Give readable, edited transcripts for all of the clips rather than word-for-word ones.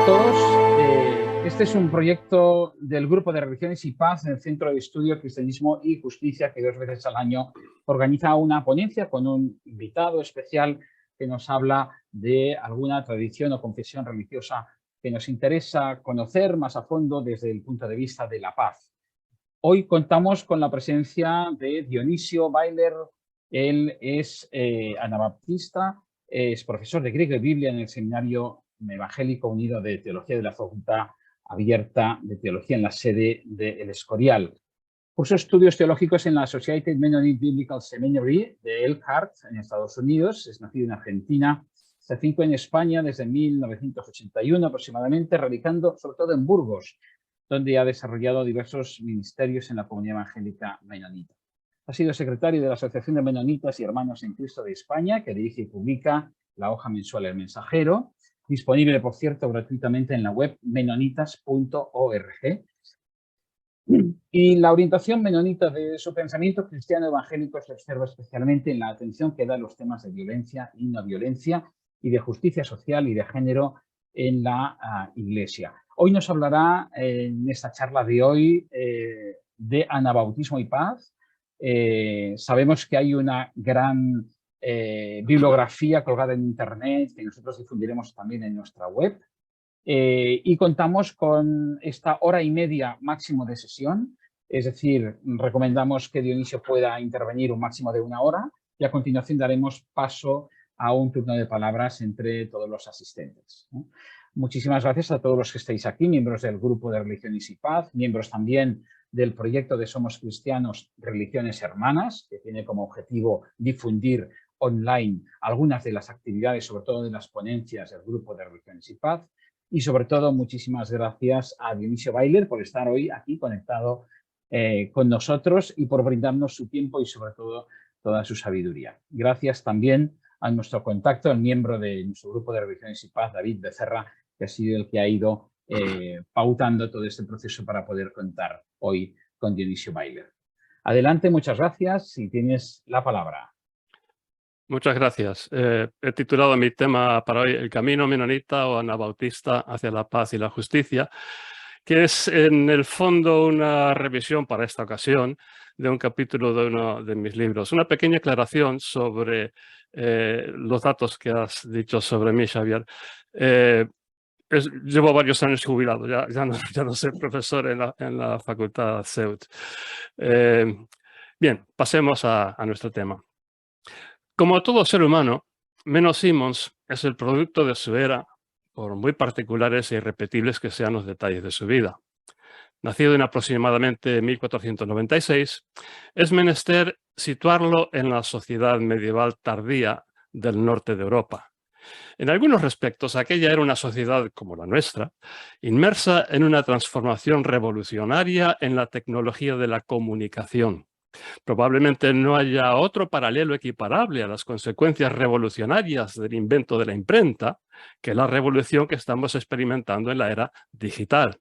a todos. Este es un proyecto del Grupo de Religiones y Paz en el Centro de Estudio Cristianismo y Justicia, que 2 veces al año organiza una ponencia con un invitado especial que nos habla de alguna tradición o confesión religiosa que nos interesa conocer más a fondo desde el punto de vista de la paz. Hoy contamos con la presencia de Dionisio Bailer. Él es anabaptista, es profesor de griego y Biblia en el Seminario Evangélico Unido de Teología de la Facultad Abierta de Teología en la sede de El Escorial. Cursó estudios teológicos en la Associated Mennonite Biblical Seminary de Elkhart, en Estados Unidos. Es nacido en Argentina. Se afincó en España desde 1981 aproximadamente, radicando sobre todo en Burgos, donde ha desarrollado diversos ministerios en la comunidad evangélica menonita. Ha sido secretario de la Asociación de Menonitas y Hermanos en Cristo de España, que dirige y publica la hoja mensual El Mensajero, disponible, por cierto, gratuitamente en la web menonitas.org. Y la orientación menonita de su pensamiento cristiano evangélico se observa especialmente en la atención que da a los temas de violencia y no violencia y de justicia social y de género en la Iglesia. Hoy nos hablará en esta charla de hoy de anabautismo y paz. Sabemos que hay una gran bibliografía colgada en Internet que nosotros difundiremos también en nuestra web. Y contamos con esta hora y media máximo de sesión, es decir, recomendamos que Dionisio pueda intervenir un máximo de 1 hora y a continuación daremos paso a un turno de palabras entre todos los asistentes. Muchísimas gracias a todos los que estáis aquí, miembros del Grupo de Religiones y Paz, miembros también del proyecto de Somos Cristianos, Religiones Hermanas, que tiene como objetivo difundir online algunas de las actividades, sobre todo de las ponencias del Grupo de Religiones y Paz. Y sobre todo, muchísimas gracias a Dionisio Bailer por estar hoy aquí conectado con nosotros y por brindarnos su tiempo y sobre todo toda su sabiduría. Gracias también a nuestro contacto, el miembro de nuestro Grupo de Religiones y Paz, David Becerra, que ha sido el que ha ido pautando todo este proceso para poder contar hoy con Dionisio Bailer. Adelante, muchas gracias y tienes la palabra. Muchas gracias. He titulado mi tema para hoy El camino menonita o anabautista hacia la paz y la justicia, que es en el fondo una revisión para esta ocasión de un capítulo de uno de mis libros. Una pequeña aclaración sobre los datos que has dicho sobre mí, Xavier. Llevo varios años jubilado, ya no soy profesor en la facultad CEUT. Bien, pasemos a nuestro tema. Como todo ser humano, Menno Simons es el producto de su era, por muy particulares e irrepetibles que sean los detalles de su vida. Nacido en aproximadamente 1496, es menester situarlo en la sociedad medieval tardía del norte de Europa. En algunos respectos, aquella era una sociedad como la nuestra, inmersa en una transformación revolucionaria en la tecnología de la comunicación. Probablemente no haya otro paralelo equiparable a las consecuencias revolucionarias del invento de la imprenta que la revolución que estamos experimentando en la era digital.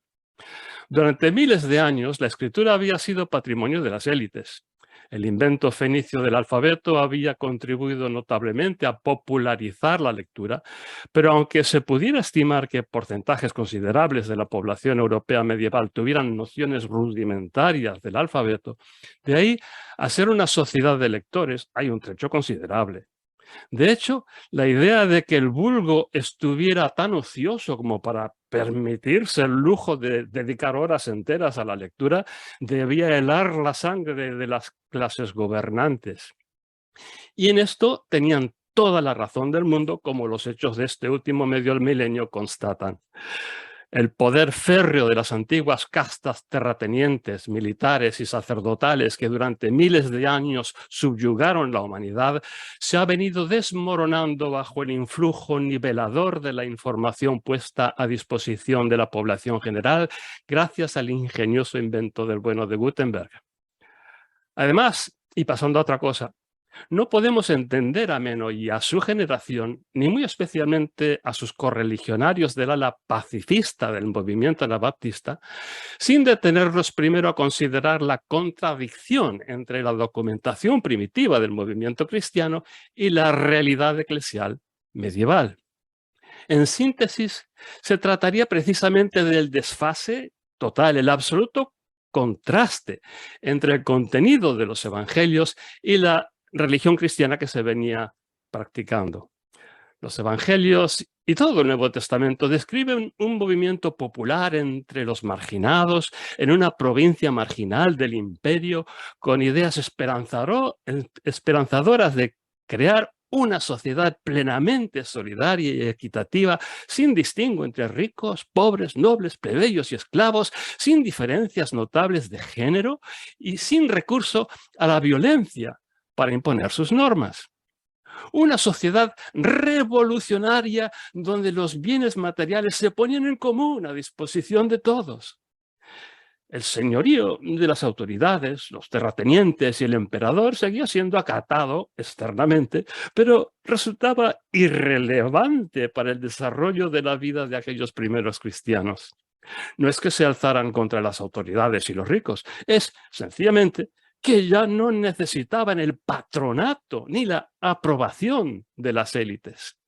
Durante miles de años, la escritura había sido patrimonio de las élites. El invento fenicio del alfabeto había contribuido notablemente a popularizar la lectura, pero aunque se pudiera estimar que porcentajes considerables de la población europea medieval tuvieran nociones rudimentarias del alfabeto, de ahí a ser una sociedad de lectores hay un trecho considerable. De hecho, la idea de que el vulgo estuviera tan ocioso como para permitirse el lujo de dedicar horas enteras a la lectura debía helar la sangre de las clases gobernantes. Y en esto tenían toda la razón del mundo, como los hechos de este último medio milenio constatan. El poder férreo de las antiguas castas terratenientes, militares y sacerdotales que durante miles de años subyugaron la humanidad se ha venido desmoronando bajo el influjo nivelador de la información puesta a disposición de la población general gracias al ingenioso invento del bueno de Gutenberg. Además, y pasando a otra cosa, no podemos entender a Menno y a su generación, ni muy especialmente a sus correligionarios del ala pacifista del movimiento anabaptista, sin detenernos primero a considerar la contradicción entre la documentación primitiva del movimiento cristiano y la realidad eclesial medieval. En síntesis, se trataría precisamente del desfase total, el absoluto contraste entre el contenido de los evangelios y la religión cristiana que se venía practicando. Los evangelios y todo el Nuevo Testamento describen un movimiento popular entre los marginados en una provincia marginal del imperio con ideas esperanzadoras de crear una sociedad plenamente solidaria y equitativa, sin distingo entre ricos, pobres, nobles, plebeyos y esclavos, sin diferencias notables de género y sin recurso a la violencia para imponer sus normas. Una sociedad revolucionaria donde los bienes materiales se ponían en común a disposición de todos. El señorío de las autoridades, los terratenientes y el emperador seguía siendo acatado externamente, pero resultaba irrelevante para el desarrollo de la vida de aquellos primeros cristianos. No es que se alzaran contra las autoridades y los ricos, es sencillamente que ya no necesitaban el patronato ni la aprobación de las élites.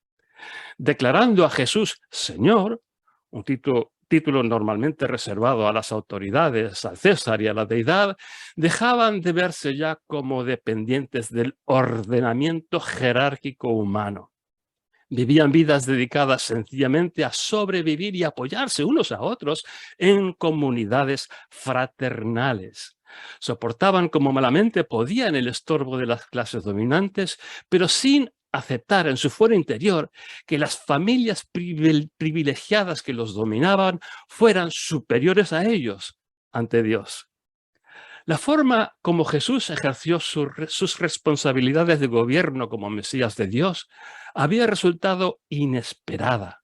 Declarando a Jesús Señor, un título normalmente reservado a las autoridades, al César y a la deidad, dejaban de verse ya como dependientes del ordenamiento jerárquico humano. Vivían vidas dedicadas sencillamente a sobrevivir y apoyarse unos a otros en comunidades fraternales. Soportaban como malamente podían el estorbo de las clases dominantes, pero sin aceptar en su fuero interior que las familias privilegiadas que los dominaban fueran superiores a ellos ante Dios. La forma como Jesús ejerció sus responsabilidades de gobierno como Mesías de Dios había resultado inesperada.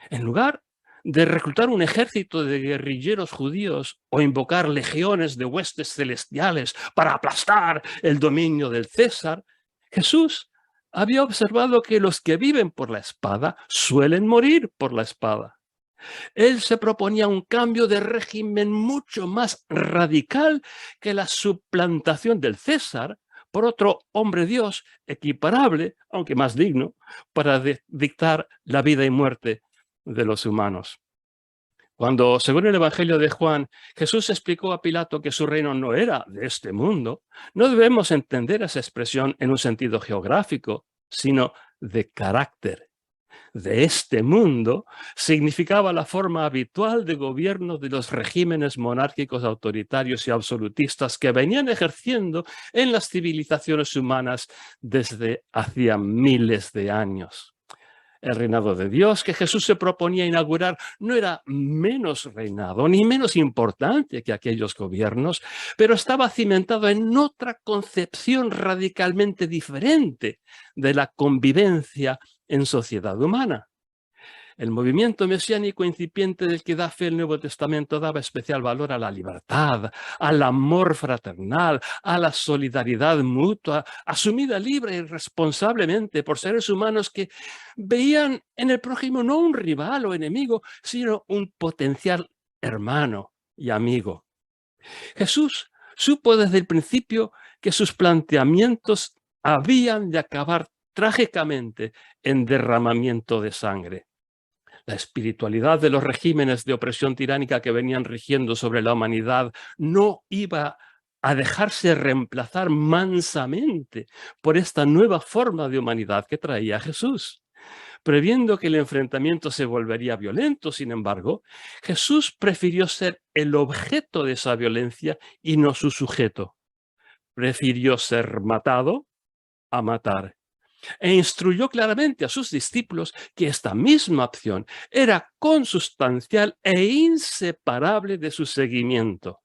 En lugar de reclutar un ejército de guerrilleros judíos o invocar legiones de huestes celestiales para aplastar el dominio del César, Jesús había observado que los que viven por la espada suelen morir por la espada. Él se proponía un cambio de régimen mucho más radical que la suplantación del César por otro hombre Dios equiparable, aunque más digno, para dictar la vida y muerte de los humanos. Cuando, según el Evangelio de Juan, Jesús explicó a Pilato que su reino no era de este mundo, no debemos entender esa expresión en un sentido geográfico, sino de carácter. De este mundo significaba la forma habitual de gobierno de los regímenes monárquicos autoritarios y absolutistas que venían ejerciendo en las civilizaciones humanas desde hacía miles de años. El reinado de Dios que Jesús se proponía inaugurar no era menos reinado ni menos importante que aquellos gobiernos, pero estaba cimentado en otra concepción radicalmente diferente de la convivencia en sociedad humana. El movimiento mesiánico incipiente del que da fe el Nuevo Testamento daba especial valor a la libertad, al amor fraternal, a la solidaridad mutua, asumida libre y responsablemente por seres humanos que veían en el prójimo no un rival o enemigo, sino un potencial hermano y amigo. Jesús supo desde el principio que sus planteamientos habían de acabar trágicamente en derramamiento de sangre. La espiritualidad de los regímenes de opresión tiránica que venían rigiendo sobre la humanidad no iba a dejarse reemplazar mansamente por esta nueva forma de humanidad que traía Jesús. Previendo que el enfrentamiento se volvería violento, sin embargo, Jesús prefirió ser el objeto de esa violencia y no su sujeto. Prefirió ser matado a matar. E instruyó claramente a sus discípulos que esta misma opción era consustancial e inseparable de su seguimiento.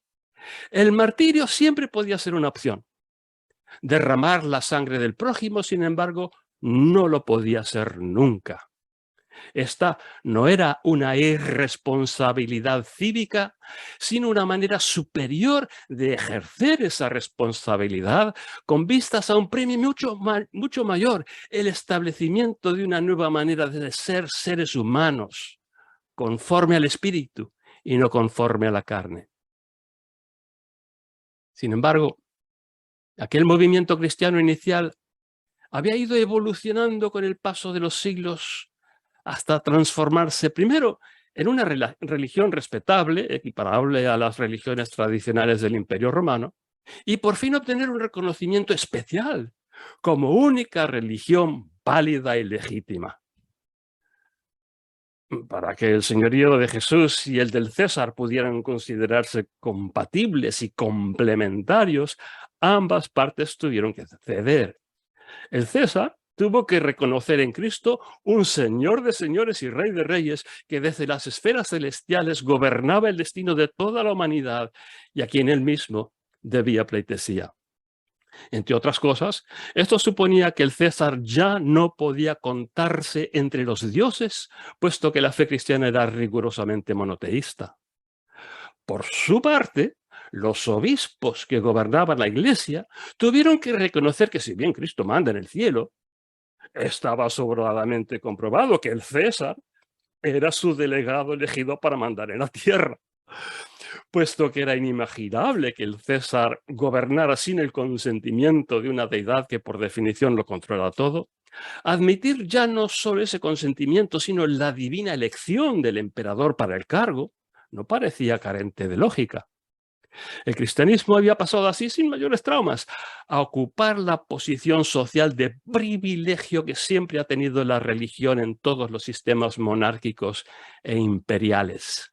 El martirio siempre podía ser una opción. Derramar la sangre del prójimo, sin embargo, no lo podía ser nunca. Esta no era una irresponsabilidad cívica, sino una manera superior de ejercer esa responsabilidad con vistas a un premio mucho mayor, el establecimiento de una nueva manera de ser seres humanos, conforme al espíritu y no conforme a la carne. Sin embargo, aquel movimiento cristiano inicial había ido evolucionando con el paso de los siglos hasta transformarse primero en una religión respetable, equiparable a las religiones tradicionales del Imperio Romano, y por fin obtener un reconocimiento especial como única religión válida y legítima. Para que el señorío de Jesús y el del César pudieran considerarse compatibles y complementarios, ambas partes tuvieron que ceder. El César tuvo que reconocer en Cristo un Señor de señores y Rey de reyes que desde las esferas celestiales gobernaba el destino de toda la humanidad y a quien él mismo debía pleitesía. Entre otras cosas, esto suponía que el César ya no podía contarse entre los dioses, puesto que la fe cristiana era rigurosamente monoteísta. Por su parte, los obispos que gobernaban la Iglesia tuvieron que reconocer que si bien Cristo manda en el cielo, estaba sobradamente comprobado que el César era su delegado elegido para mandar en la tierra. Puesto que era inimaginable que el César gobernara sin el consentimiento de una deidad que por definición lo controla todo, admitir ya no solo ese consentimiento, sino la divina elección del emperador para el cargo, no parecía carente de lógica. El cristianismo había pasado así, sin mayores traumas, a ocupar la posición social de privilegio que siempre ha tenido la religión en todos los sistemas monárquicos e imperiales.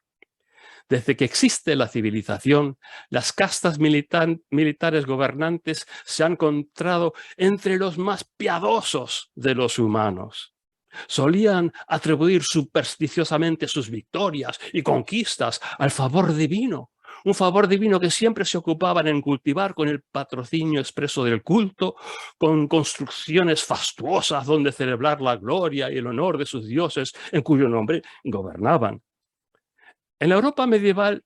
Desde que existe la civilización, las castas militares gobernantes se han encontrado entre los más piadosos de los humanos. Solían atribuir supersticiosamente sus victorias y conquistas al favor divino, un favor divino que siempre se ocupaban en cultivar con el patrocinio expreso del culto, con construcciones fastuosas donde celebrar la gloria y el honor de sus dioses en cuyo nombre gobernaban. En la Europa medieval,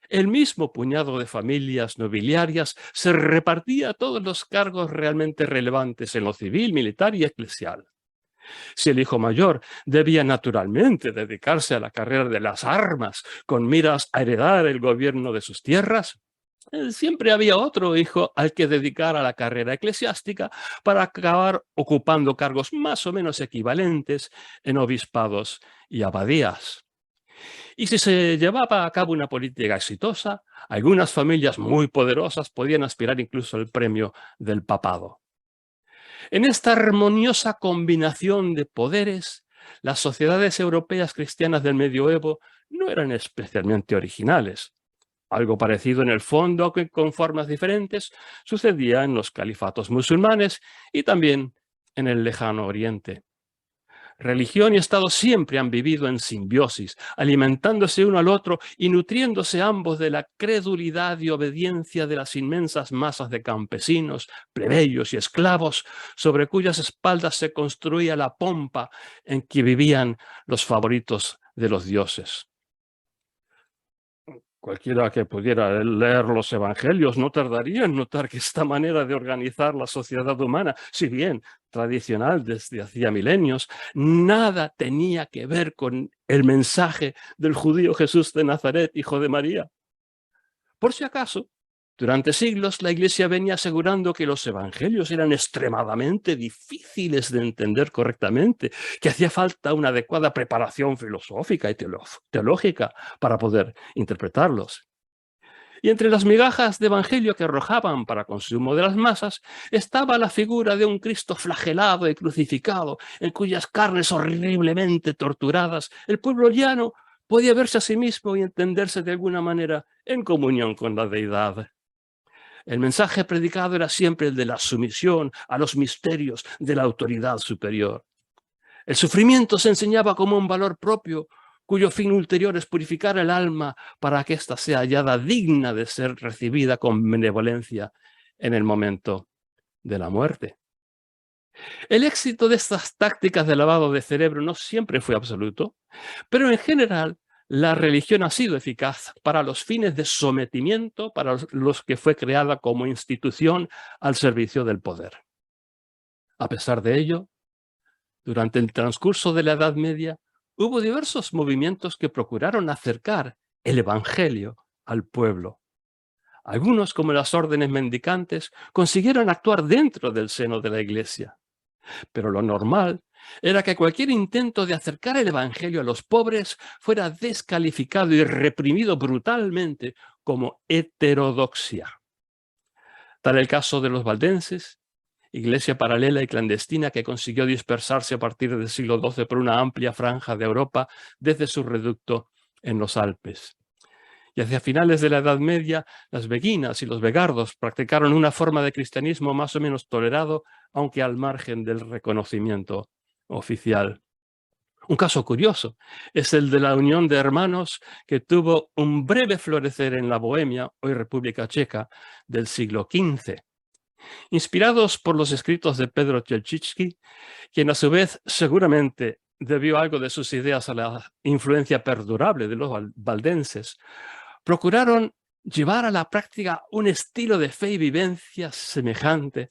el mismo puñado de familias nobiliarias se repartía todos los cargos realmente relevantes en lo civil, militar y eclesial. Si el hijo mayor debía naturalmente dedicarse a la carrera de las armas con miras a heredar el gobierno de sus tierras, siempre había otro hijo al que dedicar a la carrera eclesiástica para acabar ocupando cargos más o menos equivalentes en obispados y abadías. Y si se llevaba a cabo una política exitosa, algunas familias muy poderosas podían aspirar incluso al premio del papado. En esta armoniosa combinación de poderes, las sociedades europeas cristianas del medioevo no eran especialmente originales. Algo parecido en el fondo, aunque con formas diferentes, sucedía en los califatos musulmanes y también en el lejano Oriente. Religión y Estado siempre han vivido en simbiosis, alimentándose uno al otro y nutriéndose ambos de la credulidad y obediencia de las inmensas masas de campesinos, plebeyos y esclavos sobre cuyas espaldas se construía la pompa en que vivían los favoritos de los dioses. Cualquiera que pudiera leer los evangelios no tardaría en notar que esta manera de organizar la sociedad humana, si bien tradicional desde hacía milenios, nada tenía que ver con el mensaje del judío Jesús de Nazaret, hijo de María. Por si acaso, durante siglos la Iglesia venía asegurando que los evangelios eran extremadamente difíciles de entender correctamente, que hacía falta una adecuada preparación filosófica y teológica para poder interpretarlos. Y entre las migajas de evangelio que arrojaban para consumo de las masas estaba la figura de un Cristo flagelado y crucificado, en cuyas carnes horriblemente torturadas el pueblo llano podía verse a sí mismo y entenderse de alguna manera en comunión con la deidad. El mensaje predicado era siempre el de la sumisión a los misterios de la autoridad superior. El sufrimiento se enseñaba como un valor propio, cuyo fin ulterior es purificar el alma para que ésta sea hallada digna de ser recibida con benevolencia en el momento de la muerte. El éxito de estas tácticas de lavado de cerebro no siempre fue absoluto, pero en general la religión ha sido eficaz para los fines de sometimiento para los que fue creada como institución al servicio del poder. A pesar de ello, durante el transcurso de la Edad Media, hubo diversos movimientos que procuraron acercar el Evangelio al pueblo. Algunos, como las órdenes mendicantes, consiguieron actuar dentro del seno de la Iglesia. Pero lo normal era que cualquier intento de acercar el Evangelio a los pobres fuera descalificado y reprimido brutalmente como heterodoxia. Tal el caso de los valdenses, iglesia paralela y clandestina que consiguió dispersarse a partir del siglo XII por una amplia franja de Europa desde su reducto en los Alpes. Y hacia finales de la Edad Media, las beguinas y los vegardos practicaron una forma de cristianismo más o menos tolerado, aunque al margen del reconocimiento oficial. Un caso curioso es el de la unión de hermanos que tuvo un breve florecer en la Bohemia, hoy República Checa, del siglo XV. Inspirados por los escritos de Pedro Chelčický, quien a su vez seguramente debió algo de sus ideas a la influencia perdurable de los valdenses, procuraron llevar a la práctica un estilo de fe y vivencia semejante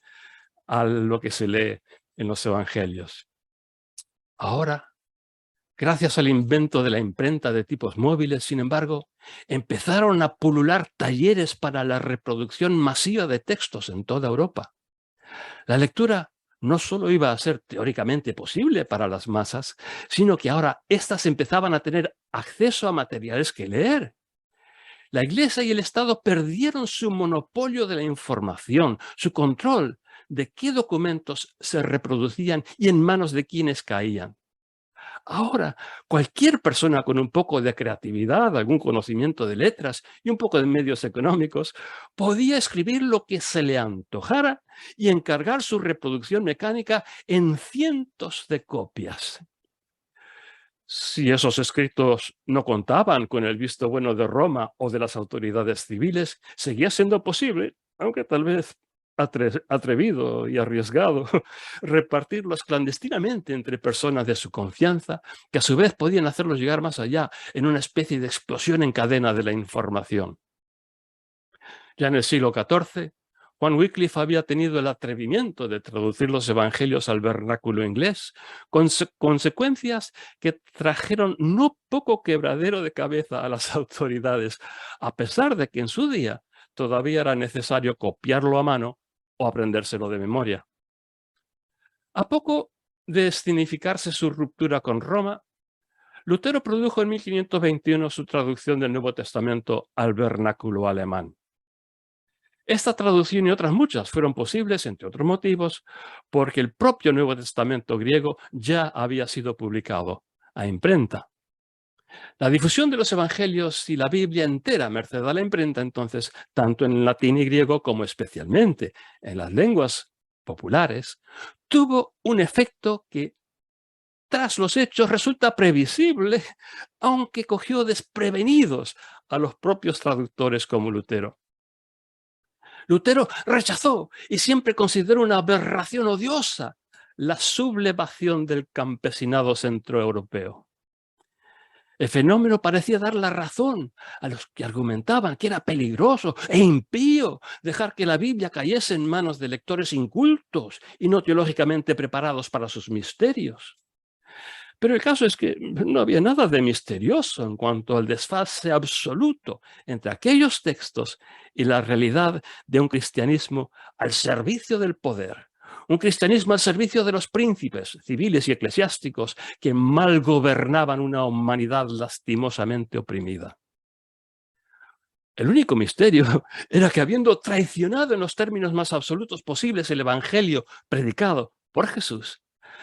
a lo que se lee en los evangelios. Ahora, gracias al invento de la imprenta de tipos móviles, sin embargo, empezaron a pulular talleres para la reproducción masiva de textos en toda Europa. La lectura no solo iba a ser teóricamente posible para las masas, sino que ahora éstas empezaban a tener acceso a materiales que leer. La Iglesia y el Estado perdieron su monopolio de la información, su control de qué documentos se reproducían y en manos de quiénes caían. Ahora, cualquier persona con un poco de creatividad, algún conocimiento de letras y un poco de medios económicos podía escribir lo que se le antojara y encargar su reproducción mecánica en cientos de copias. Si esos escritos no contaban con el visto bueno de Roma o de las autoridades civiles, seguía siendo posible, aunque tal vez atrevido y arriesgado, repartirlos clandestinamente entre personas de su confianza, que a su vez podían hacerlos llegar más allá en una especie de explosión en cadena de la información. Ya en el siglo XIV, Juan Wycliffe había tenido el atrevimiento de traducir los evangelios al vernáculo inglés, con consecuencias que trajeron no poco quebradero de cabeza a las autoridades, a pesar de que en su día todavía era necesario copiarlo a mano o aprendérselo de memoria. A poco de escenificarse su ruptura con Roma, Lutero produjo en 1521 su traducción del Nuevo Testamento al vernáculo alemán. Esta traducción y otras muchas fueron posibles, entre otros motivos, porque el propio Nuevo Testamento griego ya había sido publicado a imprenta. La difusión de los evangelios y la Biblia entera, merced a la imprenta, entonces, tanto en latín y griego como especialmente en las lenguas populares, tuvo un efecto que, tras los hechos, resulta previsible, aunque cogió desprevenidos a los propios traductores como Lutero. Lutero rechazó y siempre consideró una aberración odiosa la sublevación del campesinado centroeuropeo. El fenómeno parecía dar la razón a los que argumentaban que era peligroso e impío dejar que la Biblia cayese en manos de lectores incultos y no teológicamente preparados para sus misterios. Pero el caso es que no había nada de misterioso en cuanto al desfase absoluto entre aquellos textos y la realidad de un cristianismo al servicio del poder. Un cristianismo al servicio de los príncipes civiles y eclesiásticos que mal gobernaban una humanidad lastimosamente oprimida. El único misterio era que, habiendo traicionado en los términos más absolutos posibles el evangelio predicado por Jesús,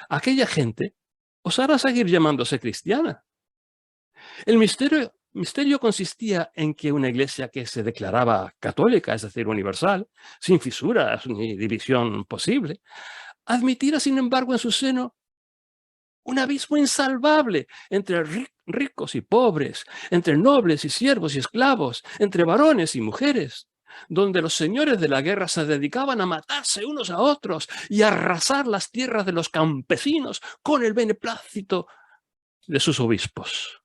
aquella gente osara seguir llamándose cristiana. El misterio consistía en que una iglesia que se declaraba católica, es decir, universal, sin fisuras ni división posible, admitiera, sin embargo, en su seno un abismo insalvable entre ricos y pobres, entre nobles y siervos y esclavos, entre varones y mujeres, donde los señores de la guerra se dedicaban a matarse unos a otros y a arrasar las tierras de los campesinos con el beneplácito de sus obispos.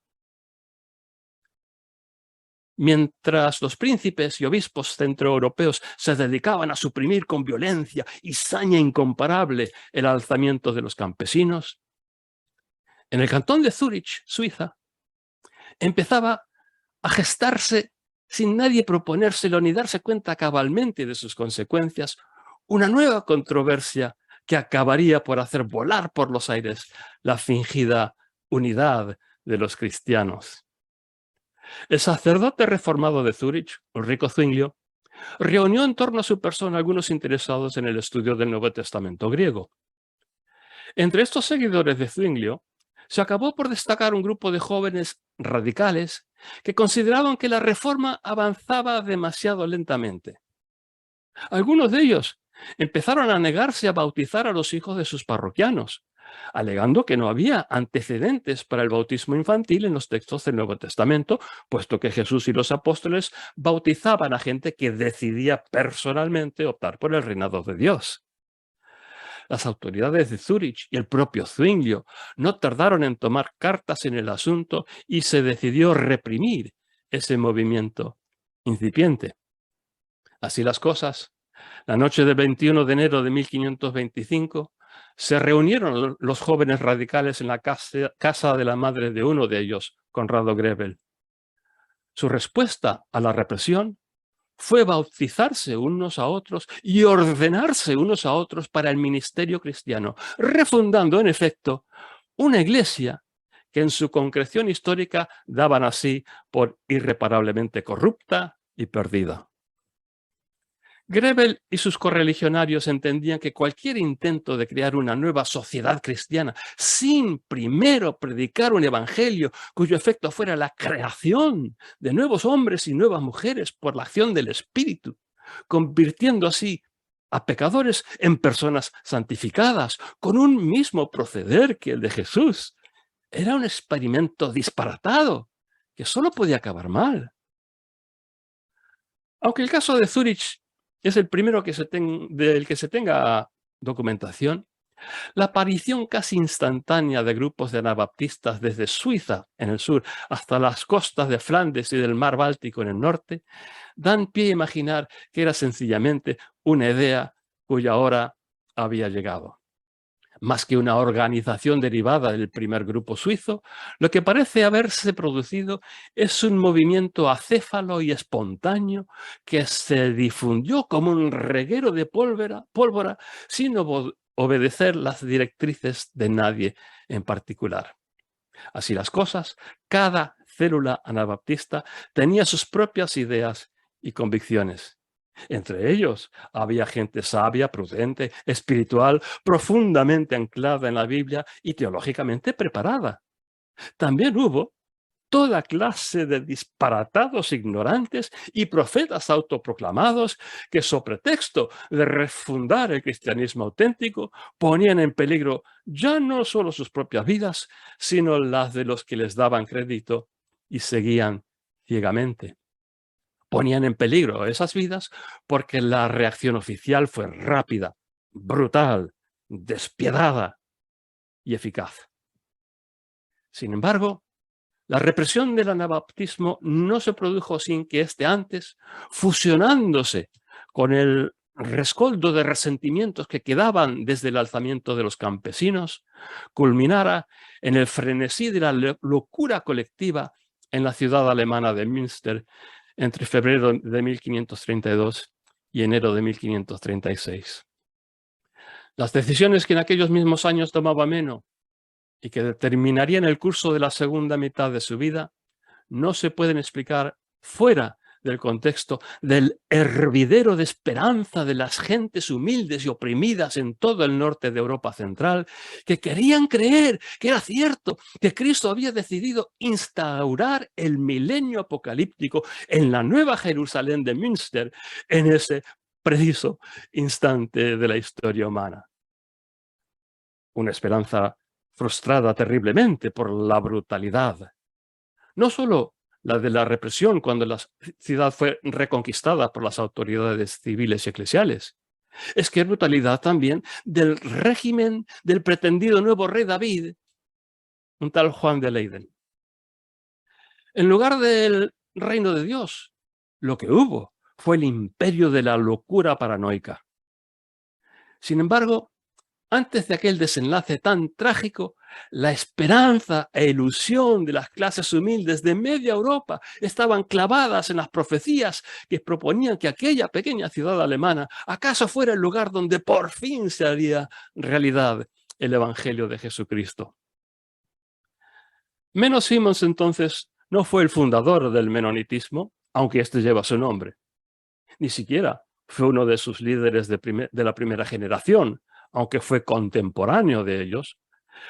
Mientras los príncipes y obispos centroeuropeos se dedicaban a suprimir con violencia y saña incomparable el alzamiento de los campesinos, en el cantón de Zúrich, Suiza, empezaba a gestarse, sin nadie proponérselo ni darse cuenta cabalmente de sus consecuencias, una nueva controversia que acabaría por hacer volar por los aires la fingida unidad de los cristianos. El sacerdote reformado de Zúrich, Ulrico Zwinglio, reunió en torno a su persona algunos interesados en el estudio del Nuevo Testamento griego. Entre estos seguidores de Zwinglio, se acabó por destacar un grupo de jóvenes radicales que consideraban que la reforma avanzaba demasiado lentamente. Algunos de ellos empezaron a negarse a bautizar a los hijos de sus parroquianos, alegando que no había antecedentes para el bautismo infantil en los textos del Nuevo Testamento, puesto que Jesús y los apóstoles bautizaban a gente que decidía personalmente optar por el reinado de Dios. Las autoridades de Zúrich y el propio Zwinglio no tardaron en tomar cartas en el asunto y se decidió reprimir ese movimiento incipiente. Así las cosas, la noche del 21 de enero de 1525, se reunieron los jóvenes radicales en la casa de la madre de uno de ellos, Conrado Grebel. Su respuesta a la represión fue bautizarse unos a otros y ordenarse unos a otros para el ministerio cristiano, refundando, en efecto, una iglesia que en su concreción histórica daban así por irreparablemente corrupta y perdida. Grebel y sus correligionarios entendían que cualquier intento de crear una nueva sociedad cristiana sin primero predicar un evangelio cuyo efecto fuera la creación de nuevos hombres y nuevas mujeres por la acción del Espíritu, convirtiendo así a pecadores en personas santificadas con un mismo proceder que el de Jesús, era un experimento disparatado que solo podía acabar mal. Aunque el caso de Zúrich es el primero del que se tenga documentación, la aparición casi instantánea de grupos de anabaptistas desde Suiza en el sur hasta las costas de Flandes y del mar Báltico en el norte dan pie a imaginar que era sencillamente una idea cuya hora había llegado. Más que una organización derivada del primer grupo suizo, lo que parece haberse producido es un movimiento acéfalo y espontáneo que se difundió como un reguero de pólvora sin obedecer las directrices de nadie en particular. Así las cosas, cada célula anabaptista tenía sus propias ideas y convicciones. Entre ellos había gente sabia, prudente, espiritual, profundamente anclada en la Biblia y teológicamente preparada. También hubo toda clase de disparatados ignorantes y profetas autoproclamados que, sobre pretexto de refundar el cristianismo auténtico, ponían en peligro ya no solo sus propias vidas, sino las de los que les daban crédito y seguían ciegamente. Ponían en peligro esas vidas porque la reacción oficial fue rápida, brutal, despiadada y eficaz. Sin embargo, la represión del anabaptismo no se produjo sin que éste antes, fusionándose con el rescoldo de resentimientos que quedaban desde el alzamiento de los campesinos, culminara en el frenesí de la locura colectiva en la ciudad alemana de Münster entre febrero de 1532 y enero de 1536. Las decisiones que en aquellos mismos años tomaba Meno y que determinarían el curso de la segunda mitad de su vida, no se pueden explicar fuera del contexto del hervidero de esperanza de las gentes humildes y oprimidas en todo el norte de Europa central, que querían creer que era cierto, que Cristo había decidido instaurar el milenio apocalíptico en la nueva Jerusalén de Münster en ese preciso instante de la historia humana. Una esperanza frustrada terriblemente por la brutalidad, no solo la de la represión cuando la ciudad fue reconquistada por las autoridades civiles y eclesiales. Es que brutalidad también del régimen del pretendido nuevo rey David, un tal Juan de Leyden. En lugar del reino de Dios, lo que hubo fue el imperio de la locura paranoica. Sin embargo, antes de aquel desenlace tan trágico, La esperanza e ilusión de las clases humildes de media Europa estaban clavadas en las profecías que proponían que aquella pequeña ciudad alemana acaso fuera el lugar donde por fin se haría realidad el Evangelio de Jesucristo. Menno Simons, entonces, no fue el fundador del menonitismo, aunque este lleva su nombre. Ni siquiera fue uno de sus líderes de la primera generación, aunque fue contemporáneo de ellos,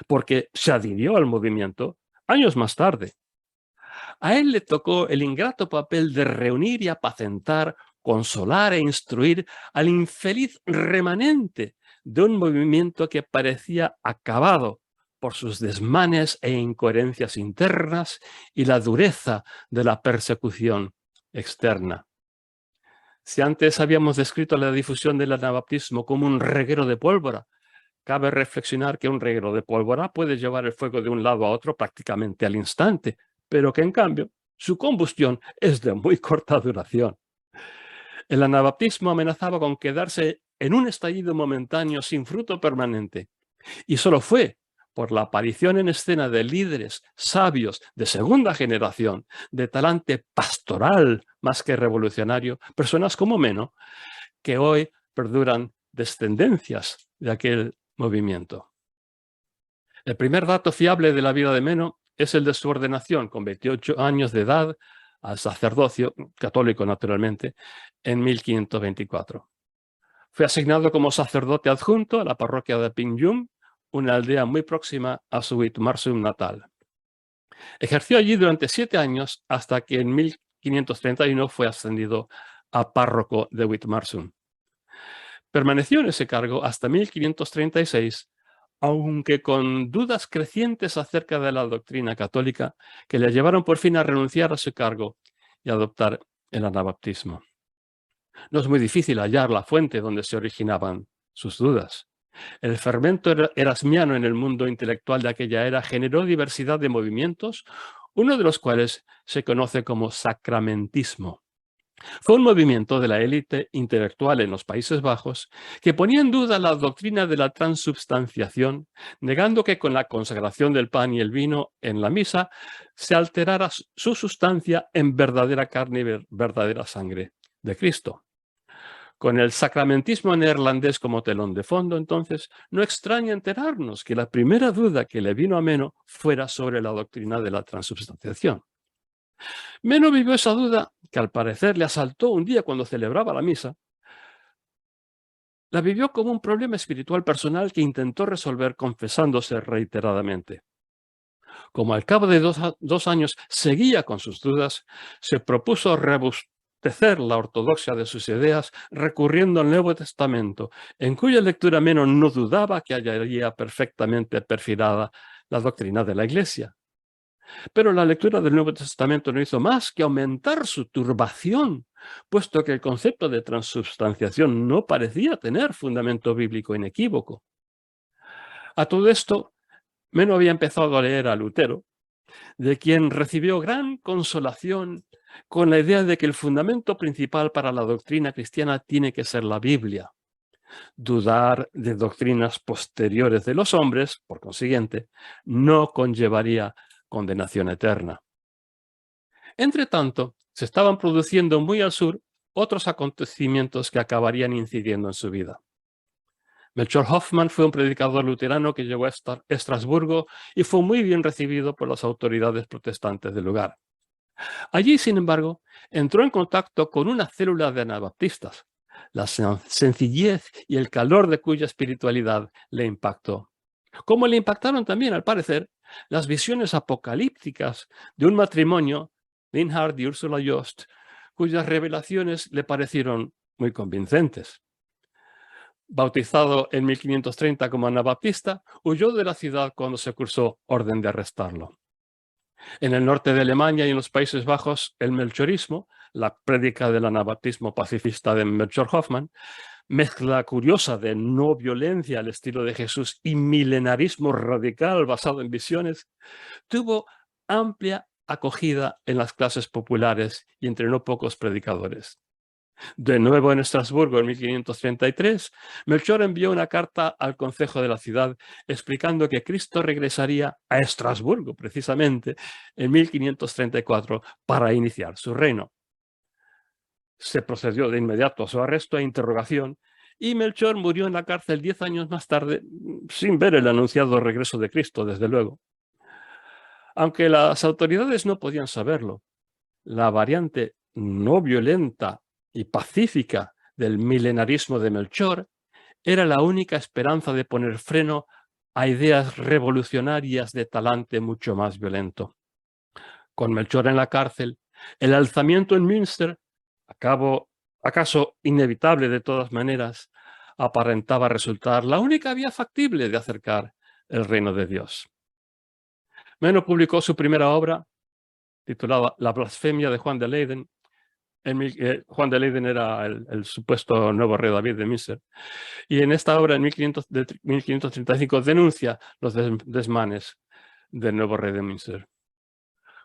porque se adhirió al movimiento años más tarde. A él le tocó el ingrato papel de reunir y apacentar, consolar e instruir al infeliz remanente de un movimiento que parecía acabado por sus desmanes e incoherencias internas y la dureza de la persecución externa. Si antes habíamos descrito la difusión del anabaptismo como un reguero de pólvora, cabe reflexionar que un reguero de pólvora puede llevar el fuego de un lado a otro prácticamente al instante, pero que en cambio su combustión es de muy corta duración. El anabaptismo amenazaba con quedarse en un estallido momentáneo sin fruto permanente, y solo fue por la aparición en escena de líderes sabios de segunda generación, de talante pastoral más que revolucionario, personas como Menno, que hoy perduran descendencias de aquel movimiento. El primer dato fiable de la vida de Menno es el de su ordenación, con 28 años de edad, al sacerdocio, católico naturalmente, en 1524. Fue asignado como sacerdote adjunto a la parroquia de Pinjum, una aldea muy próxima a su Whitmarsum natal. Ejerció allí durante 7 años hasta que en 1531 fue ascendido a párroco de Whitmarsum. Permaneció en ese cargo hasta 1536, aunque con dudas crecientes acerca de la doctrina católica que le llevaron por fin a renunciar a su cargo y adoptar el anabaptismo. No es muy difícil hallar la fuente donde se originaban sus dudas. El fermento erasmiano en el mundo intelectual de aquella era generó diversidad de movimientos, uno de los cuales se conoce como sacramentismo. Fue un movimiento de la élite intelectual en los Países Bajos que ponía en duda la doctrina de la transubstanciación, negando que con la consagración del pan y el vino en la misa se alterara su sustancia en verdadera carne y verdadera sangre de Cristo. Con el sacramentismo neerlandés como telón de fondo, entonces, no extraña enterarnos que la primera duda que le vino a Menno fuera sobre la doctrina de la transubstanciación. Menno vivió esa duda, que al parecer le asaltó un día cuando celebraba la misa. La vivió como un problema espiritual personal que intentó resolver confesándose reiteradamente. Como al cabo de dos años seguía con sus dudas, se propuso robustecer la ortodoxia de sus ideas recurriendo al Nuevo Testamento, en cuya lectura Menno no dudaba que hallaría perfectamente perfilada la doctrina de la Iglesia. Pero la lectura del Nuevo Testamento no hizo más que aumentar su turbación, puesto que el concepto de transubstanciación no parecía tener fundamento bíblico inequívoco. A todo esto, Menno había empezado a leer a Lutero, de quien recibió gran consolación con la idea de que el fundamento principal para la doctrina cristiana tiene que ser la Biblia. Dudar de doctrinas posteriores de los hombres, por consiguiente, no conllevaría condenación eterna. Entre tanto, se estaban produciendo muy al sur otros acontecimientos que acabarían incidiendo en su vida. Melchior Hoffmann fue un predicador luterano que llegó a Estrasburgo y fue muy bien recibido por las autoridades protestantes del lugar. Allí, sin embargo, entró en contacto con una célula de anabaptistas, la sencillez y el calor de cuya espiritualidad le impactó. Como le impactaron también, al parecer, las visiones apocalípticas de un matrimonio, Linhard y Ursula Jost, cuyas revelaciones le parecieron muy convincentes. Bautizado en 1530 como anabaptista, huyó de la ciudad cuando se cursó orden de arrestarlo. En el norte de Alemania y en los Países Bajos, el melchorismo, la prédica del anabaptismo pacifista de Melchior Hoffmann, mezcla curiosa de no violencia al estilo de Jesús y milenarismo radical basado en visiones, tuvo amplia acogida en las clases populares y entre no pocos predicadores. De nuevo en Estrasburgo en 1533, Melchor envió una carta al concejo de la ciudad explicando que Cristo regresaría a Estrasburgo precisamente en 1534 para iniciar su reino. Se procedió de inmediato a su arresto e interrogación y Melchor murió en la cárcel 10 años más tarde sin ver el anunciado regreso de Cristo, desde luego. Aunque las autoridades no podían saberlo, la variante no violenta y pacífica del milenarismo de Melchor era la única esperanza de poner freno a ideas revolucionarias de talante mucho más violento. Con Melchor en la cárcel, el alzamiento en Münster, acaso inevitable de todas maneras, aparentaba resultar la única vía factible de acercar el reino de Dios. Meno publicó su primera obra, titulada La blasfemia de Juan de Leyden. Juan de Leyden era el supuesto nuevo rey David de Münster. Y en esta obra, en 1535, denuncia los desmanes del nuevo rey de Münster.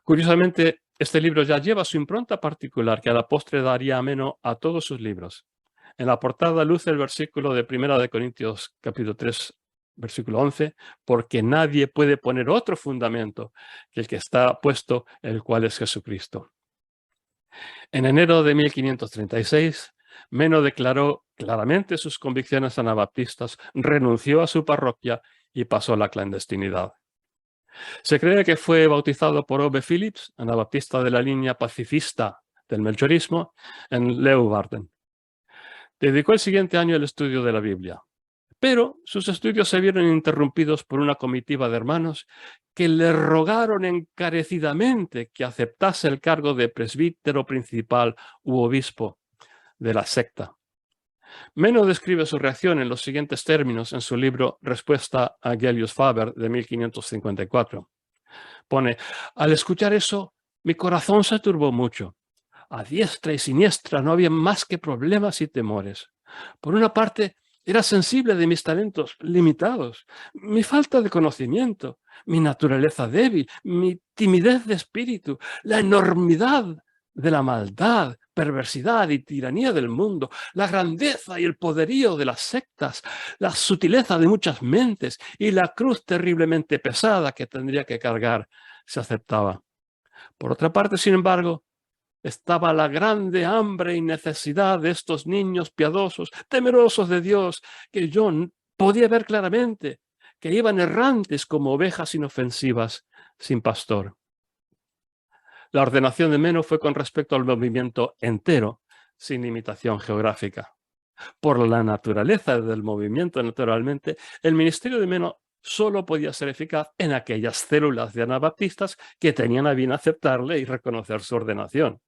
Curiosamente, este libro ya lleva su impronta particular que a la postre daría ameno a todos sus libros. En la portada luce el versículo de 1 Corintios capítulo 3, versículo 11, porque nadie puede poner otro fundamento que el que está puesto, el cual es Jesucristo. En enero de 1536, Meno declaró claramente sus convicciones anabaptistas, renunció a su parroquia y pasó a la clandestinidad. Se cree que fue bautizado por Ove Phillips, anabaptista de la línea pacifista del melchorismo, en Leeuwarden. Dedicó el siguiente año al estudio de la Biblia, pero sus estudios se vieron interrumpidos por una comitiva de hermanos que le rogaron encarecidamente que aceptase el cargo de presbítero principal u obispo de la secta. Meno describe su reacción en los siguientes términos en su libro Respuesta a Gellius Faber de 1554. Pone: al escuchar eso, mi corazón se turbó mucho. A diestra y siniestra no había más que problemas y temores. Por una parte, era sensible de mis talentos limitados, mi falta de conocimiento, mi naturaleza débil, mi timidez de espíritu, la enormidad de la maldad, perversidad y tiranía del mundo, la grandeza y el poderío de las sectas, la sutileza de muchas mentes y la cruz terriblemente pesada que tendría que cargar se aceptaba. Por otra parte, sin embargo, estaba la grande hambre y necesidad de estos niños piadosos, temerosos de Dios, que yo podía ver claramente, que iban errantes como ovejas inofensivas, sin pastor. La ordenación de Meno fue con respecto al movimiento entero, sin limitación geográfica. Por la naturaleza del movimiento, naturalmente, el ministerio de Meno solo podía ser eficaz en aquellas células de anabaptistas que tenían a bien aceptarle y reconocer su ordenación.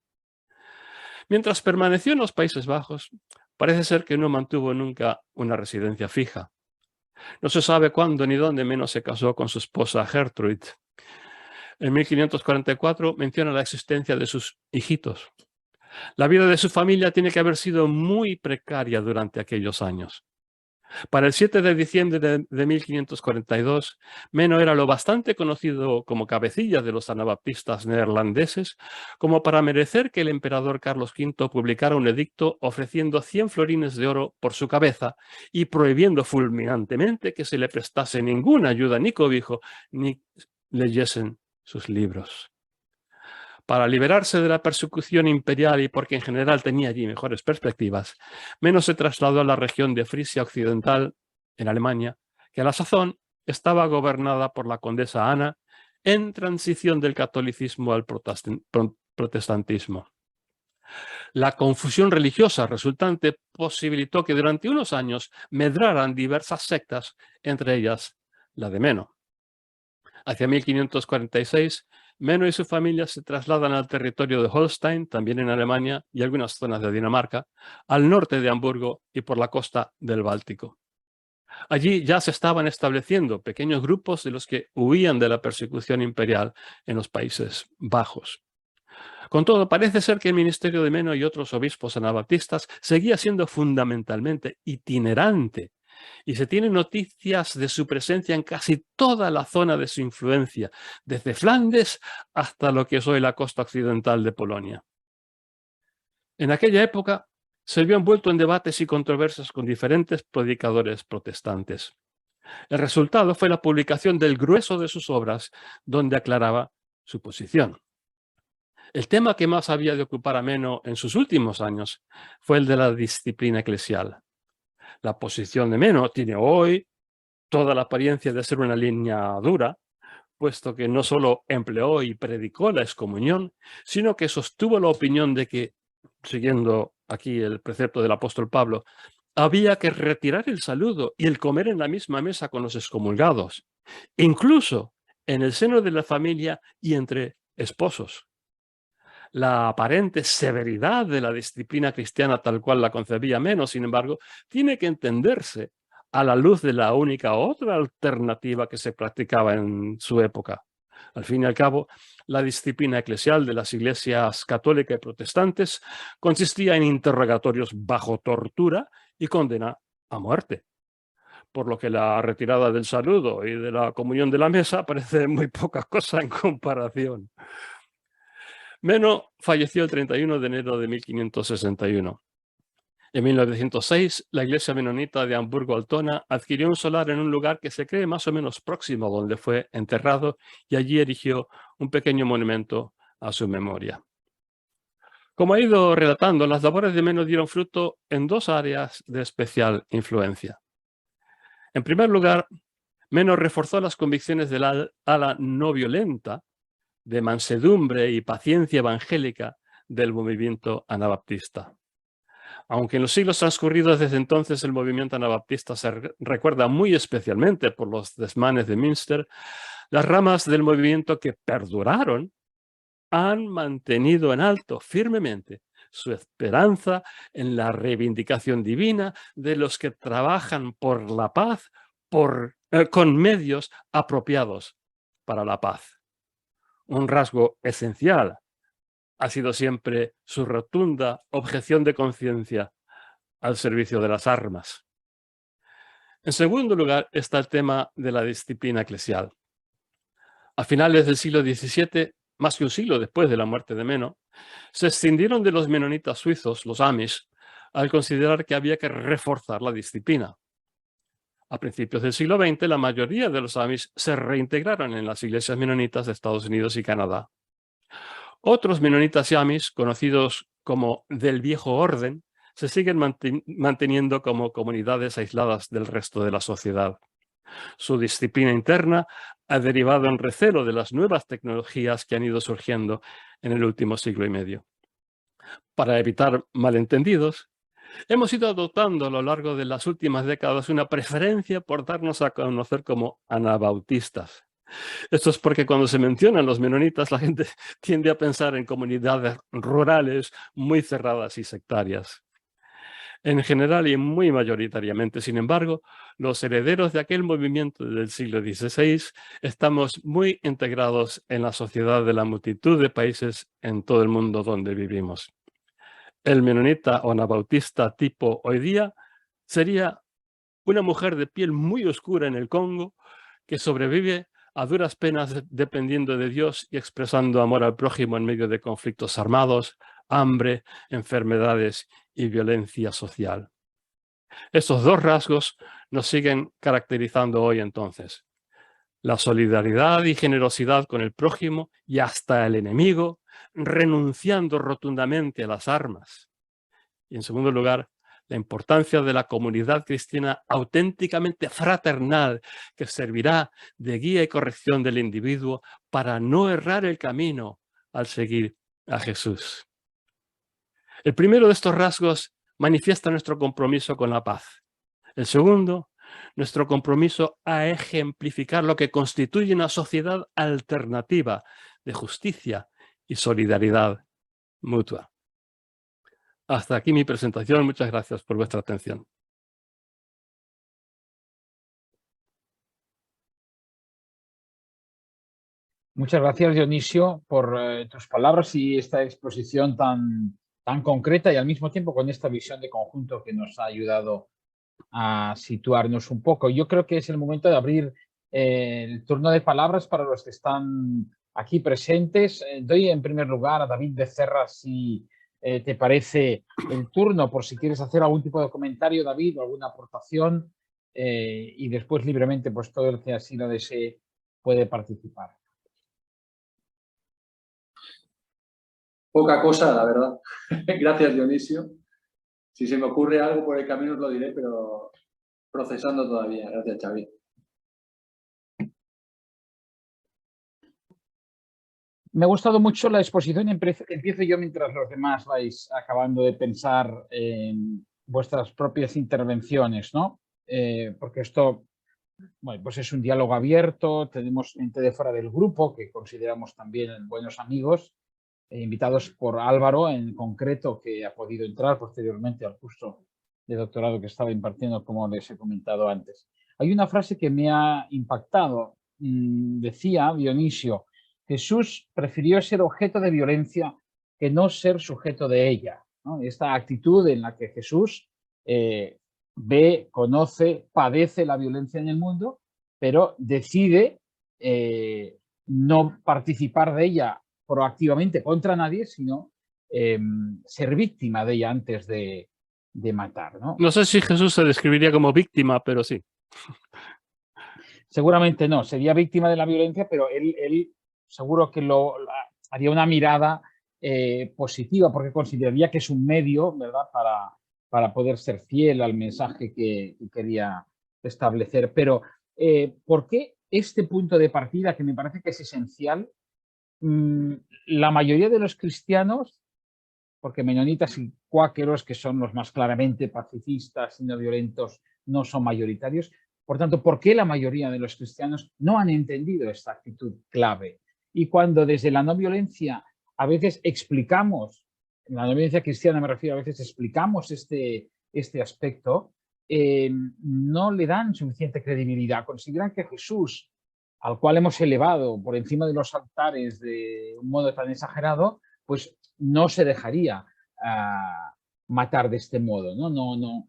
Mientras permaneció en los Países Bajos, parece ser que no mantuvo nunca una residencia fija. No se sabe cuándo ni dónde Meno se casó con su esposa Gertrude. En 1544 menciona la existencia de sus hijitos. La vida de su familia tiene que haber sido muy precaria durante aquellos años. Para el 7 de diciembre de 1542, Meno era lo bastante conocido como cabecilla de los anabaptistas neerlandeses como para merecer que el emperador Carlos V publicara un edicto ofreciendo 100 florines de oro por su cabeza y prohibiendo fulminantemente que se le prestase ninguna ayuda ni cobijo ni leyesen sus libros. Para liberarse de la persecución imperial y porque en general tenía allí mejores perspectivas, Meno se trasladó a la región de Frisia Occidental, en Alemania, que a la sazón estaba gobernada por la condesa Ana, en transición del catolicismo al protestantismo. La confusión religiosa resultante posibilitó que durante unos años medraran diversas sectas, entre ellas la de Meno. Hacia 1546, Meno y su familia se trasladan al territorio de Holstein, también en Alemania, y algunas zonas de Dinamarca, al norte de Hamburgo y por la costa del Báltico. Allí ya se estaban estableciendo pequeños grupos de los que huían de la persecución imperial en los Países Bajos. Con todo, parece ser que el ministerio de Meno y otros obispos anabaptistas seguía siendo fundamentalmente itinerante, y se tienen noticias de su presencia en casi toda la zona de su influencia, desde Flandes hasta lo que es hoy la costa occidental de Polonia. En aquella época, se vio envuelto en debates y controversias con diferentes predicadores protestantes. El resultado fue la publicación del grueso de sus obras, donde aclaraba su posición. El tema que más había de ocupar a Meno en sus últimos años fue el de la disciplina eclesial. La posición de Meno tiene hoy toda la apariencia de ser una línea dura, puesto que no solo empleó y predicó la excomunión, sino que sostuvo la opinión de que, siguiendo aquí el precepto del apóstol Pablo, había que retirar el saludo y el comer en la misma mesa con los excomulgados, incluso en el seno de la familia y entre esposos. La aparente severidad de la disciplina cristiana tal cual la concebía Meno, sin embargo, tiene que entenderse a la luz de la única otra alternativa que se practicaba en su época. Al fin y al cabo, la disciplina eclesial de las iglesias católicas y protestantes consistía en interrogatorios bajo tortura y condena a muerte, por lo que la retirada del saludo y de la comunión de la mesa parece muy poca cosa en comparación. Meno falleció el 31 de enero de 1561. En 1906, la iglesia menonita de Hamburgo-Altona adquirió un solar en un lugar que se cree más o menos próximo a donde fue enterrado y allí erigió un pequeño monumento a su memoria. Como he ido relatando, las labores de Meno dieron fruto en dos áreas de especial influencia. En primer lugar, Meno reforzó las convicciones de la ala no violenta, de mansedumbre y paciencia evangélica del movimiento anabaptista. Aunque en los siglos transcurridos desde entonces el movimiento anabaptista se recuerda muy especialmente por los desmanes de Münster, las ramas del movimiento que perduraron han mantenido en alto firmemente su esperanza en la reivindicación divina de los que trabajan por la paz con medios apropiados para la paz. Un rasgo esencial ha sido siempre su rotunda objeción de conciencia al servicio de las armas. En segundo lugar está el tema de la disciplina eclesial. A finales del siglo XVII, más que un siglo después de la muerte de Meno, se escindieron de los menonitas suizos, los Amish, al considerar que había que reforzar la disciplina. A principios del siglo XX, la mayoría de los Amish se reintegraron en las iglesias menonitas de Estados Unidos y Canadá. Otros menonitas y Amish, conocidos como del Viejo Orden, se siguen manteniendo como comunidades aisladas del resto de la sociedad. Su disciplina interna ha derivado en recelo de las nuevas tecnologías que han ido surgiendo en el último siglo y medio. Para evitar malentendidos, hemos ido adoptando a lo largo de las últimas décadas una preferencia por darnos a conocer como anabautistas. Esto es porque cuando se mencionan los menonitas, la gente tiende a pensar en comunidades rurales muy cerradas y sectarias. En general y muy mayoritariamente, sin embargo, los herederos de aquel movimiento del siglo XVI estamos muy integrados en la sociedad de la multitud de países en todo el mundo donde vivimos. El menonita o anabautista tipo hoy día sería una mujer de piel muy oscura en el Congo que sobrevive a duras penas dependiendo de Dios y expresando amor al prójimo en medio de conflictos armados, hambre, enfermedades y violencia social. Estos dos rasgos nos siguen caracterizando hoy entonces. La solidaridad y generosidad con el prójimo y hasta el enemigo, renunciando rotundamente a las armas. Y en segundo lugar, la importancia de la comunidad cristiana auténticamente fraternal que servirá de guía y corrección del individuo para no errar el camino al seguir a Jesús. El primero de estos rasgos manifiesta nuestro compromiso con la paz. El segundo, nuestro compromiso a ejemplificar lo que constituye una sociedad alternativa de justicia y solidaridad mutua. Hasta aquí mi presentación. Muchas gracias por vuestra atención. Muchas gracias, Dionisio, por tus palabras y esta exposición tan concreta y al mismo tiempo con esta visión de conjunto que nos ha ayudado a situarnos un poco. Yo creo que es el momento de abrir el turno de palabras para los que están aquí presentes. Doy en primer lugar a David Becerra si te parece el turno por si quieres hacer algún tipo de comentario, David, o alguna aportación, y después libremente pues todo el que así lo desee puede participar. Poca cosa, la verdad. Gracias, Dionisio. Si se me ocurre algo por el camino os lo diré, pero procesando todavía. Gracias, Xavi. Me ha gustado mucho la exposición. Empiezo yo mientras los demás vais acabando de pensar en vuestras propias intervenciones, ¿no? Porque esto, bueno, pues es un diálogo abierto, tenemos gente de fuera del grupo que consideramos también buenos amigos, invitados por Álvaro en concreto, que ha podido entrar posteriormente al curso de doctorado que estaba impartiendo, como les he comentado antes. Hay una frase que me ha impactado. Decía Dionisio: Jesús prefirió ser objeto de violencia que no ser sujeto de ella, ¿no? Esta actitud en la que Jesús ve, conoce, padece la violencia en el mundo, pero decide no participar de ella proactivamente contra nadie, sino ser víctima de ella antes de matar, ¿no? No sé si Jesús se describiría como víctima, pero sí. Seguramente no, sería víctima de la violencia, pero él seguro que haría una mirada positiva, porque consideraría que es un medio, ¿verdad?, para poder ser fiel al mensaje que quería establecer. Pero, ¿por qué este punto de partida, que me parece que es esencial? La mayoría de los cristianos, porque menonitas y cuáqueros, que son los más claramente pacifistas y no violentos, no son mayoritarios. Por tanto, ¿por qué la mayoría de los cristianos no han entendido esta actitud clave? Y cuando desde la no violencia a veces explicamos, en la no violencia cristiana me refiero, a veces explicamos este aspecto, no le dan suficiente credibilidad. Consideran que Jesús, al cual hemos elevado por encima de los altares de un modo tan exagerado, pues no se dejaría matar de este modo, ¿no?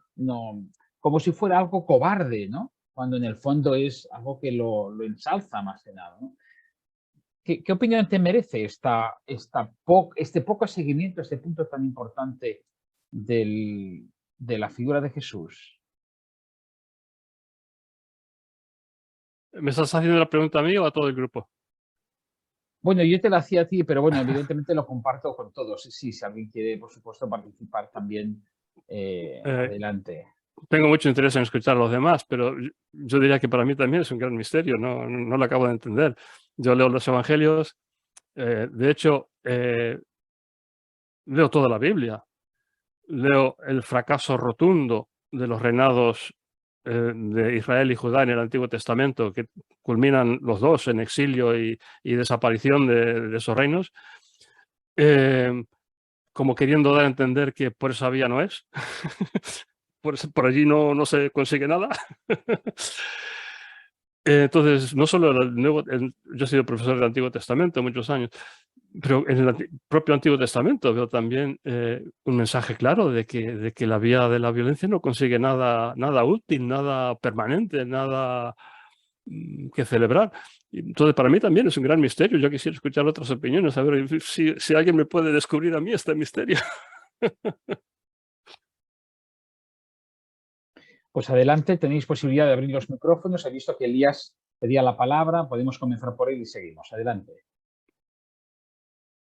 Como si fuera algo cobarde, ¿no? Cuando en el fondo es algo que lo ensalza más que nada, ¿no? ¿Qué opinión te merece este poco seguimiento, este punto tan importante de la figura de Jesús? ¿Me estás haciendo la pregunta a mí o a todo el grupo? Bueno, yo te la hacía a ti, pero bueno, evidentemente lo comparto con todos. Sí, si alguien quiere, por supuesto, participar también, adelante. Tengo mucho interés en escuchar a los demás, pero yo diría que para mí también es un gran misterio, no lo acabo de entender. Yo leo los evangelios, de hecho, leo toda la Biblia, leo el fracaso rotundo de los reinados de Israel y Judá en el Antiguo Testamento, que culminan los dos en exilio y desaparición de esos reinos, como queriendo dar a entender que por esa vía no es. Por allí no se consigue nada. Entonces, no solo yo he sido profesor del Antiguo Testamento muchos años, pero en el propio Antiguo Testamento veo también un mensaje claro de que la vía de la violencia no consigue nada útil, nada permanente, nada que celebrar. Entonces, para mí también es un gran misterio. Yo quisiera escuchar otras opiniones, a ver si alguien me puede descubrir a mí este misterio. Pues adelante, tenéis posibilidad de abrir los micrófonos. He visto que Elías pedía la palabra, podemos comenzar por él y seguimos. Adelante.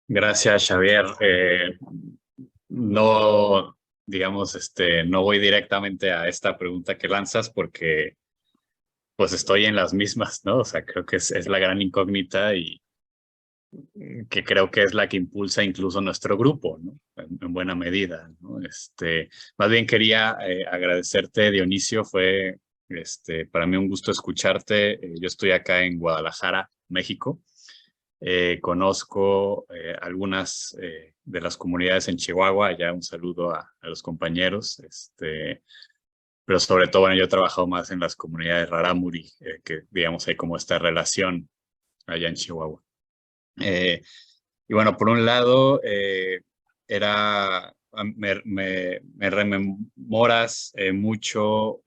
Gracias, Xavier. No, digamos, no voy directamente a esta pregunta que lanzas porque pues estoy en las mismas, ¿no? O sea, creo que es la gran incógnita y que creo que es la que impulsa incluso nuestro grupo, ¿no? En buena medida, ¿no? Más bien quería agradecerte, Dionisio, fue para mí un gusto escucharte. Yo estoy acá en Guadalajara, México. Conozco algunas de las comunidades en Chihuahua, ya un saludo a los compañeros, pero sobre todo, bueno, yo he trabajado más en las comunidades Rarámuri, que digamos hay como esta relación allá en Chihuahua. Y bueno, por un lado, me rememoras mucho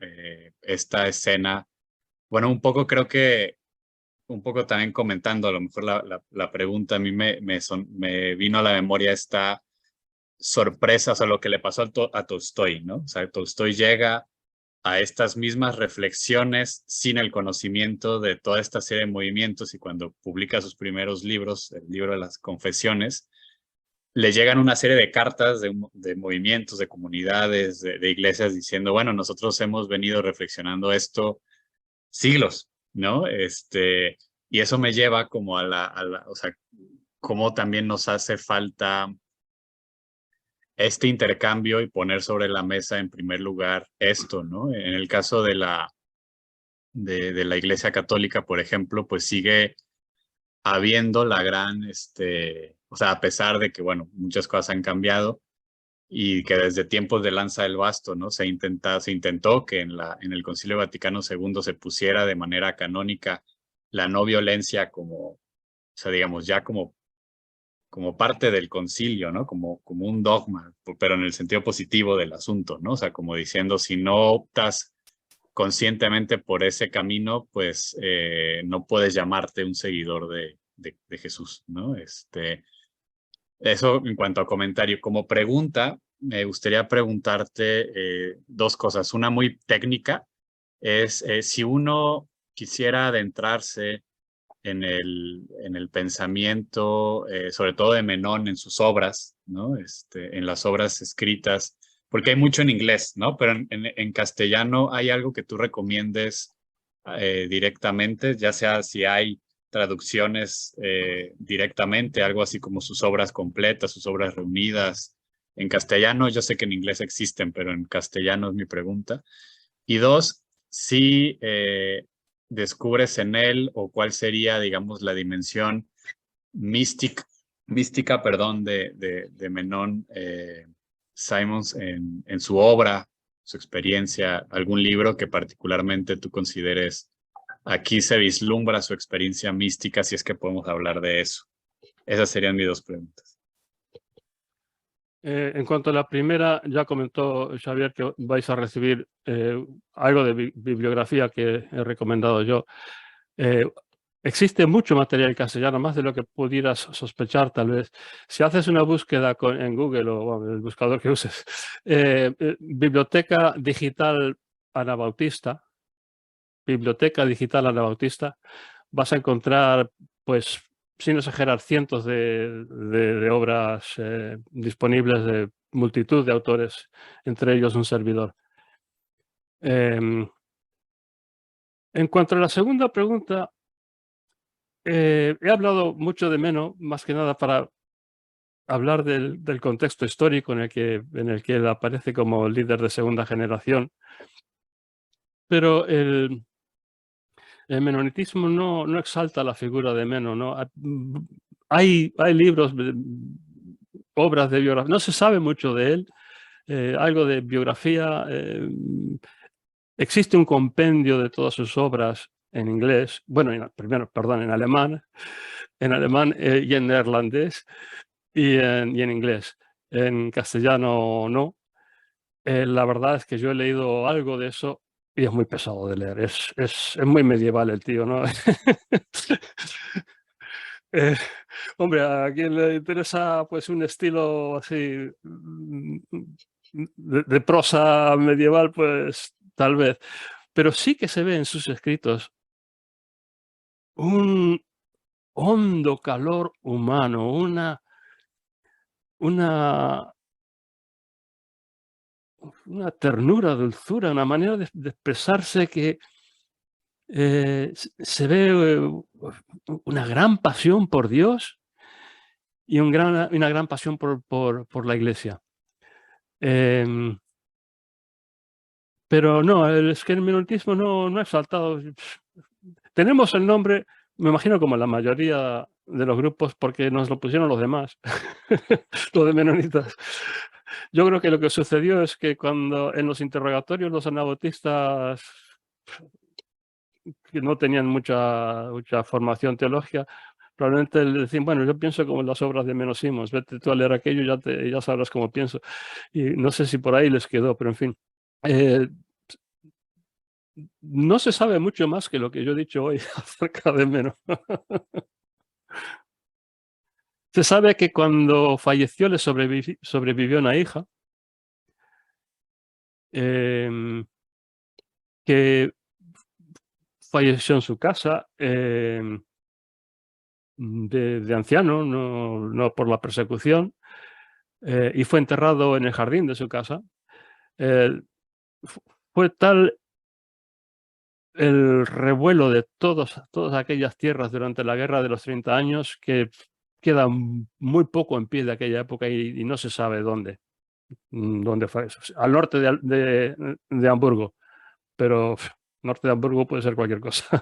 esta escena. Bueno, un poco creo que, un poco también comentando, a lo mejor la pregunta a mí me vino a la memoria esta sorpresas a lo que le pasó a Tolstoy, ¿no? O sea, Tolstoy llega a estas mismas reflexiones sin el conocimiento de toda esta serie de movimientos, y cuando publica sus primeros libros, el libro de las confesiones, le llegan una serie de cartas de movimientos, de comunidades, de iglesias diciendo, bueno, nosotros hemos venido reflexionando esto siglos, ¿no? Y eso me lleva como o sea, cómo también nos hace falta este intercambio y poner sobre la mesa en primer lugar esto, ¿no? En el caso de la Iglesia Católica, por ejemplo, pues sigue habiendo la gran, o sea, a pesar de que, bueno, muchas cosas han cambiado y que desde tiempos de Lanza del Basto, ¿no? Se intentó que en el Concilio Vaticano II se pusiera de manera canónica la no violencia como, o sea, digamos, ya como parte del concilio, ¿no? Como un dogma, pero en el sentido positivo del asunto, ¿no? O sea, como diciendo, si no optas conscientemente por ese camino, pues no puedes llamarte un seguidor de Jesús, ¿no? Eso en cuanto a comentario. Como pregunta, me gustaría preguntarte dos cosas. Una muy técnica es si uno quisiera adentrarse en el pensamiento, sobre todo de Menón en sus obras, ¿no? En las obras escritas, porque hay mucho en inglés, ¿no? Pero en castellano, ¿hay algo que tú recomiendes directamente? Ya sea si hay traducciones directamente, algo así como sus obras completas, sus obras reunidas. En castellano, yo sé que en inglés existen, pero en castellano es mi pregunta. Y dos, si descubres en él, o cuál sería, digamos, la dimensión mística, perdón, de Menón Simons en su obra, su experiencia, algún libro que particularmente tú consideres aquí se vislumbra su experiencia mística, si es que podemos hablar de eso. Esas serían mis dos preguntas. En cuanto a la primera, ya comentó Xavier que vais a recibir algo de bibliografía que he recomendado yo. Existe mucho material en castellano, más de lo que pudieras sospechar tal vez. Si haces una búsqueda en Google o bueno, el buscador que uses, Biblioteca Digital Anabautista, vas a encontrar, pues, sin exagerar, cientos de obras disponibles de multitud de autores, entre ellos un servidor. En cuanto a la segunda pregunta, he hablado mucho de Menno, más que nada para hablar del contexto histórico en el que él aparece como líder de segunda generación. Pero el menonitismo no exalta la figura de Menno, ¿no? Hay libros, obras de biografía, no se sabe mucho de él, algo de biografía. Existe un compendio de todas sus obras en inglés, bueno, en alemán y en neerlandés y en inglés. En castellano no. La verdad es que yo he leído algo de eso y es muy pesado de leer. Es muy medieval el tío, ¿no? Hombre, a quien le interesa pues un estilo así de prosa medieval, pues tal vez. Pero sí que se ve en sus escritos un hondo calor humano, una ternura, dulzura, una manera de expresarse que se ve una gran pasión por Dios y una gran pasión por la Iglesia. Pero no, es que el menonitismo no ha exaltado. Tenemos el nombre, me imagino como la mayoría de los grupos, porque nos lo pusieron los demás, los de menonitas. Yo creo que lo que sucedió es que cuando en los interrogatorios los anabautistas que no tenían mucha formación teológica, probablemente le decían, bueno, yo pienso como en las obras de Menno Simons, vete tú a leer aquello y ya sabrás cómo pienso. Y no sé si por ahí les quedó, pero en fin. No se sabe mucho más que lo que yo he dicho hoy acerca de Menno. Se sabe que cuando falleció le sobrevivió una hija que falleció en su casa de anciano, no por la persecución, y fue enterrado en el jardín de su casa. Fue tal el revuelo de todas aquellas tierras durante la Guerra de los 30 años que queda muy poco en pie de aquella época y no se sabe dónde fue eso. Al norte de Hamburgo, pero norte de Hamburgo puede ser cualquier cosa.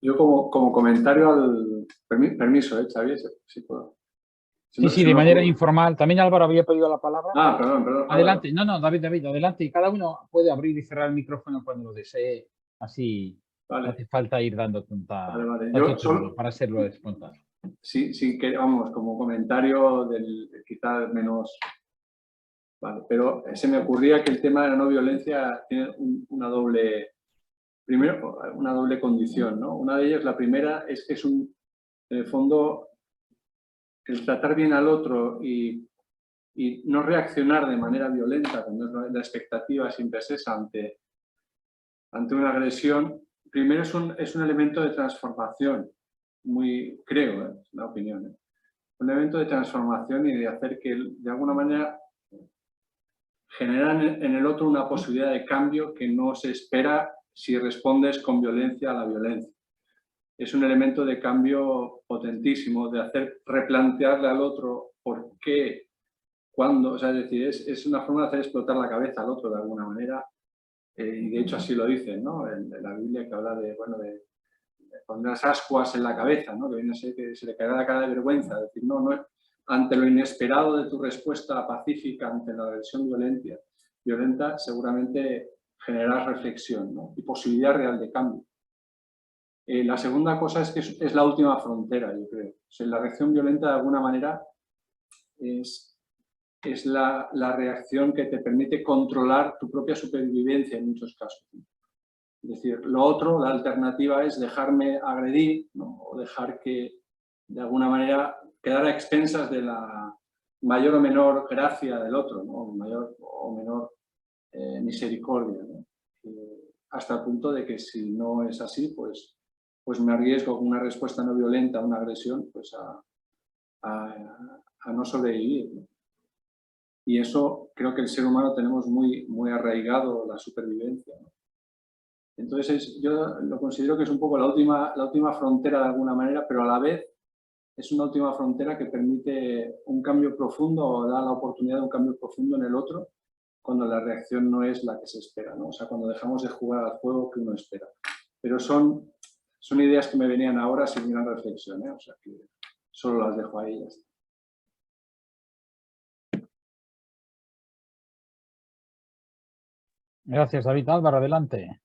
Yo como comentario al... Permiso, Xavi, si puedo. Sí, de manera informal. También Álvaro había pedido la palabra. Perdón. Adelante. No, David, adelante. Y cada uno puede abrir y cerrar el micrófono cuando lo desee. Así vale. no hace falta ir dando tanta... Vale. Yo solo... para hacerlo espontáneo. Sí, que vamos, como comentario quizás menos... Vale, pero se me ocurría que el tema de la no violencia tiene una doble... Primero, una doble condición, ¿no? Una de ellas, la primera, es que es en el fondo, el tratar bien al otro y no reaccionar de manera violenta, cuando la expectativa siempre es esa ante una agresión. Primero es un elemento de transformación, creo, es una opinión, un elemento de transformación y de hacer que de alguna manera generan en el otro una posibilidad de cambio que no se espera si respondes con violencia a la violencia. Es un elemento de cambio potentísimo, de replantearle al otro por qué, cuándo, o sea, es decir, es una forma de hacer explotar la cabeza al otro de alguna manera, y de hecho así lo dicen, ¿no? En la Biblia, que habla de poner las ascuas en la cabeza, ¿no? Que viene a ser que se le caerá la cara de vergüenza, es decir, no, ante lo inesperado de tu respuesta pacífica ante la agresión violenta, seguramente generarás reflexión, ¿no? Y posibilidad real de cambio. La segunda cosa es que es la última frontera, yo creo. O sea, la reacción violenta, de alguna manera, es la reacción que te permite controlar tu propia supervivencia en muchos casos. Es decir, lo otro, la alternativa es dejarme agredir, ¿no? O dejar que, de alguna manera, quedar a expensas de la mayor o menor gracia del otro, ¿no? Mayor o menor misericordia, ¿no? Hasta el punto de que si no es así, pues me arriesgo con una respuesta no violenta a una agresión, pues a no sobrevivir, ¿no? Y eso creo que el ser humano tenemos muy arraigado, la supervivencia, ¿no? Entonces yo lo considero que es un poco la última frontera de alguna manera, pero a la vez es una última frontera que permite un cambio profundo o da la oportunidad de un cambio profundo en el otro cuando la reacción no es la que se espera, ¿no? O sea, cuando dejamos de jugar al juego que uno espera. Pero son ideas que me venían ahora sin gran reflexión, ¿eh? O sea, que solo las dejo ahí. Gracias, David. Álvaro, adelante.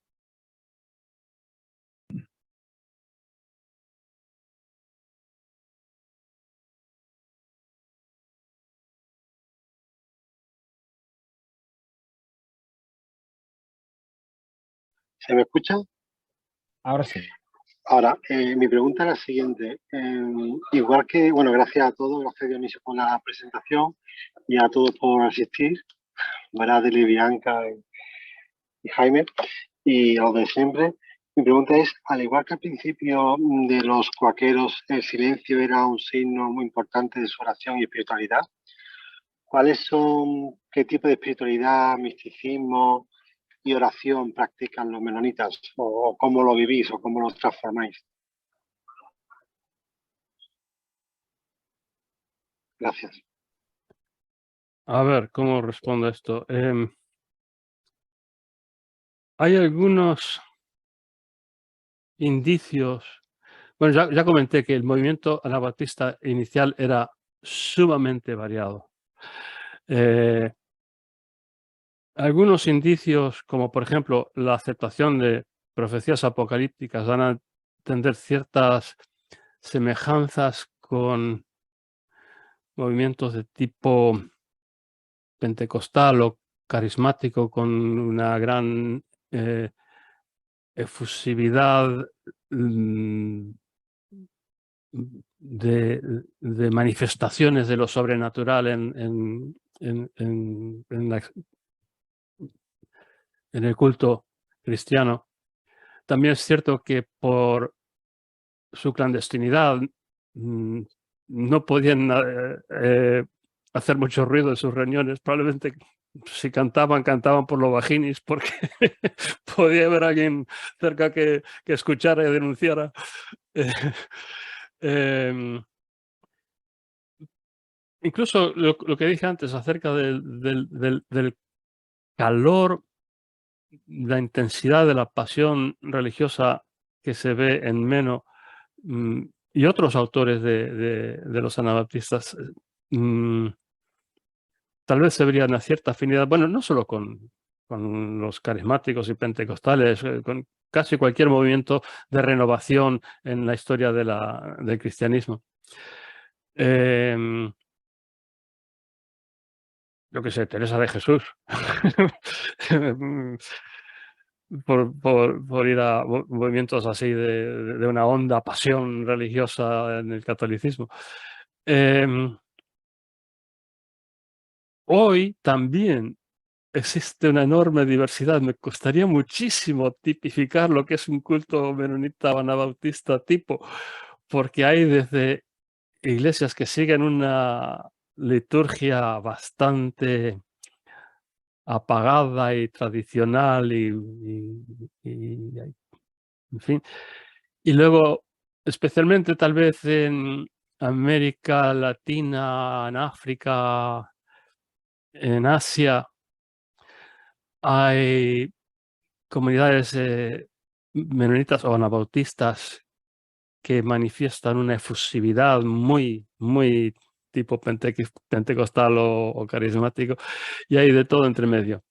¿Se me escucha? Ahora sí. Ahora, mi pregunta es la siguiente. Igual que, bueno, gracias a todos, gracias Dionisio por la presentación y a todos por asistir, Adele, Bianca y Jaime, y a los de siempre. Mi pregunta es, al igual que al principio de los cuaqueros el silencio era un signo muy importante de su oración y espiritualidad, qué tipo de espiritualidad, misticismo y oración practican los menonitas, o cómo lo vivís o cómo lo transformáis? Gracias. A ver, ¿cómo respondo a esto? Hay algunos indicios. Bueno, ya comenté que el movimiento anabatista inicial era sumamente variado. Algunos indicios, como por ejemplo la aceptación de profecías apocalípticas, dan a entender ciertas semejanzas con movimientos de tipo pentecostal o carismático con una gran efusividad de manifestaciones de lo sobrenatural en el culto cristiano. También es cierto que por su clandestinidad no podían hacer mucho ruido en sus reuniones. Probablemente si cantaban por los vaginis, porque podía haber alguien cerca que escuchara y denunciara. Incluso lo que dije antes acerca del calor, la intensidad de la pasión religiosa que se ve en Meno y otros autores de los anabaptistas, tal vez se vería una cierta afinidad, bueno, no solo con los carismáticos y pentecostales, con casi cualquier movimiento de renovación en la historia del cristianismo. Yo qué sé, Teresa de Jesús, por ir a movimientos así de una honda pasión religiosa en el catolicismo. Hoy también existe una enorme diversidad. Me costaría muchísimo tipificar lo que es un culto menonita o anabautista tipo, porque hay desde iglesias que siguen una liturgia bastante apagada y tradicional en fin. Y luego, especialmente tal vez en América Latina, en África, en Asia, hay comunidades menonitas o anabautistas que manifiestan una efusividad muy, muy tipo pentecostal o carismático, y hay de todo entre medio.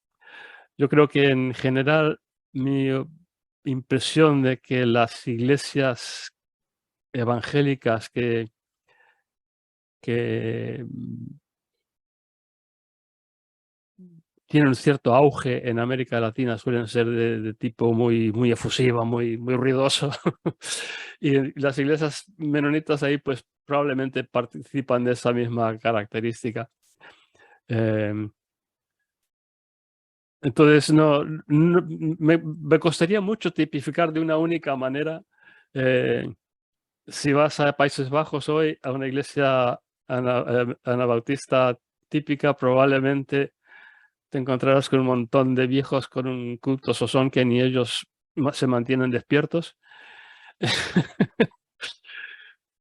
Yo creo que en general mi impresión de que las iglesias evangélicas que tienen un cierto auge en América Latina suelen ser de tipo muy, muy efusiva, muy, muy ruidoso. Y las iglesias menonitas ahí pues probablemente participan de esa misma característica. Entonces, me costaría mucho tipificar de una única manera. Si vas a Países Bajos hoy, a una iglesia anabautista típica, probablemente te encontrarás con un montón de viejos con un culto sosón que ni ellos se mantienen despiertos.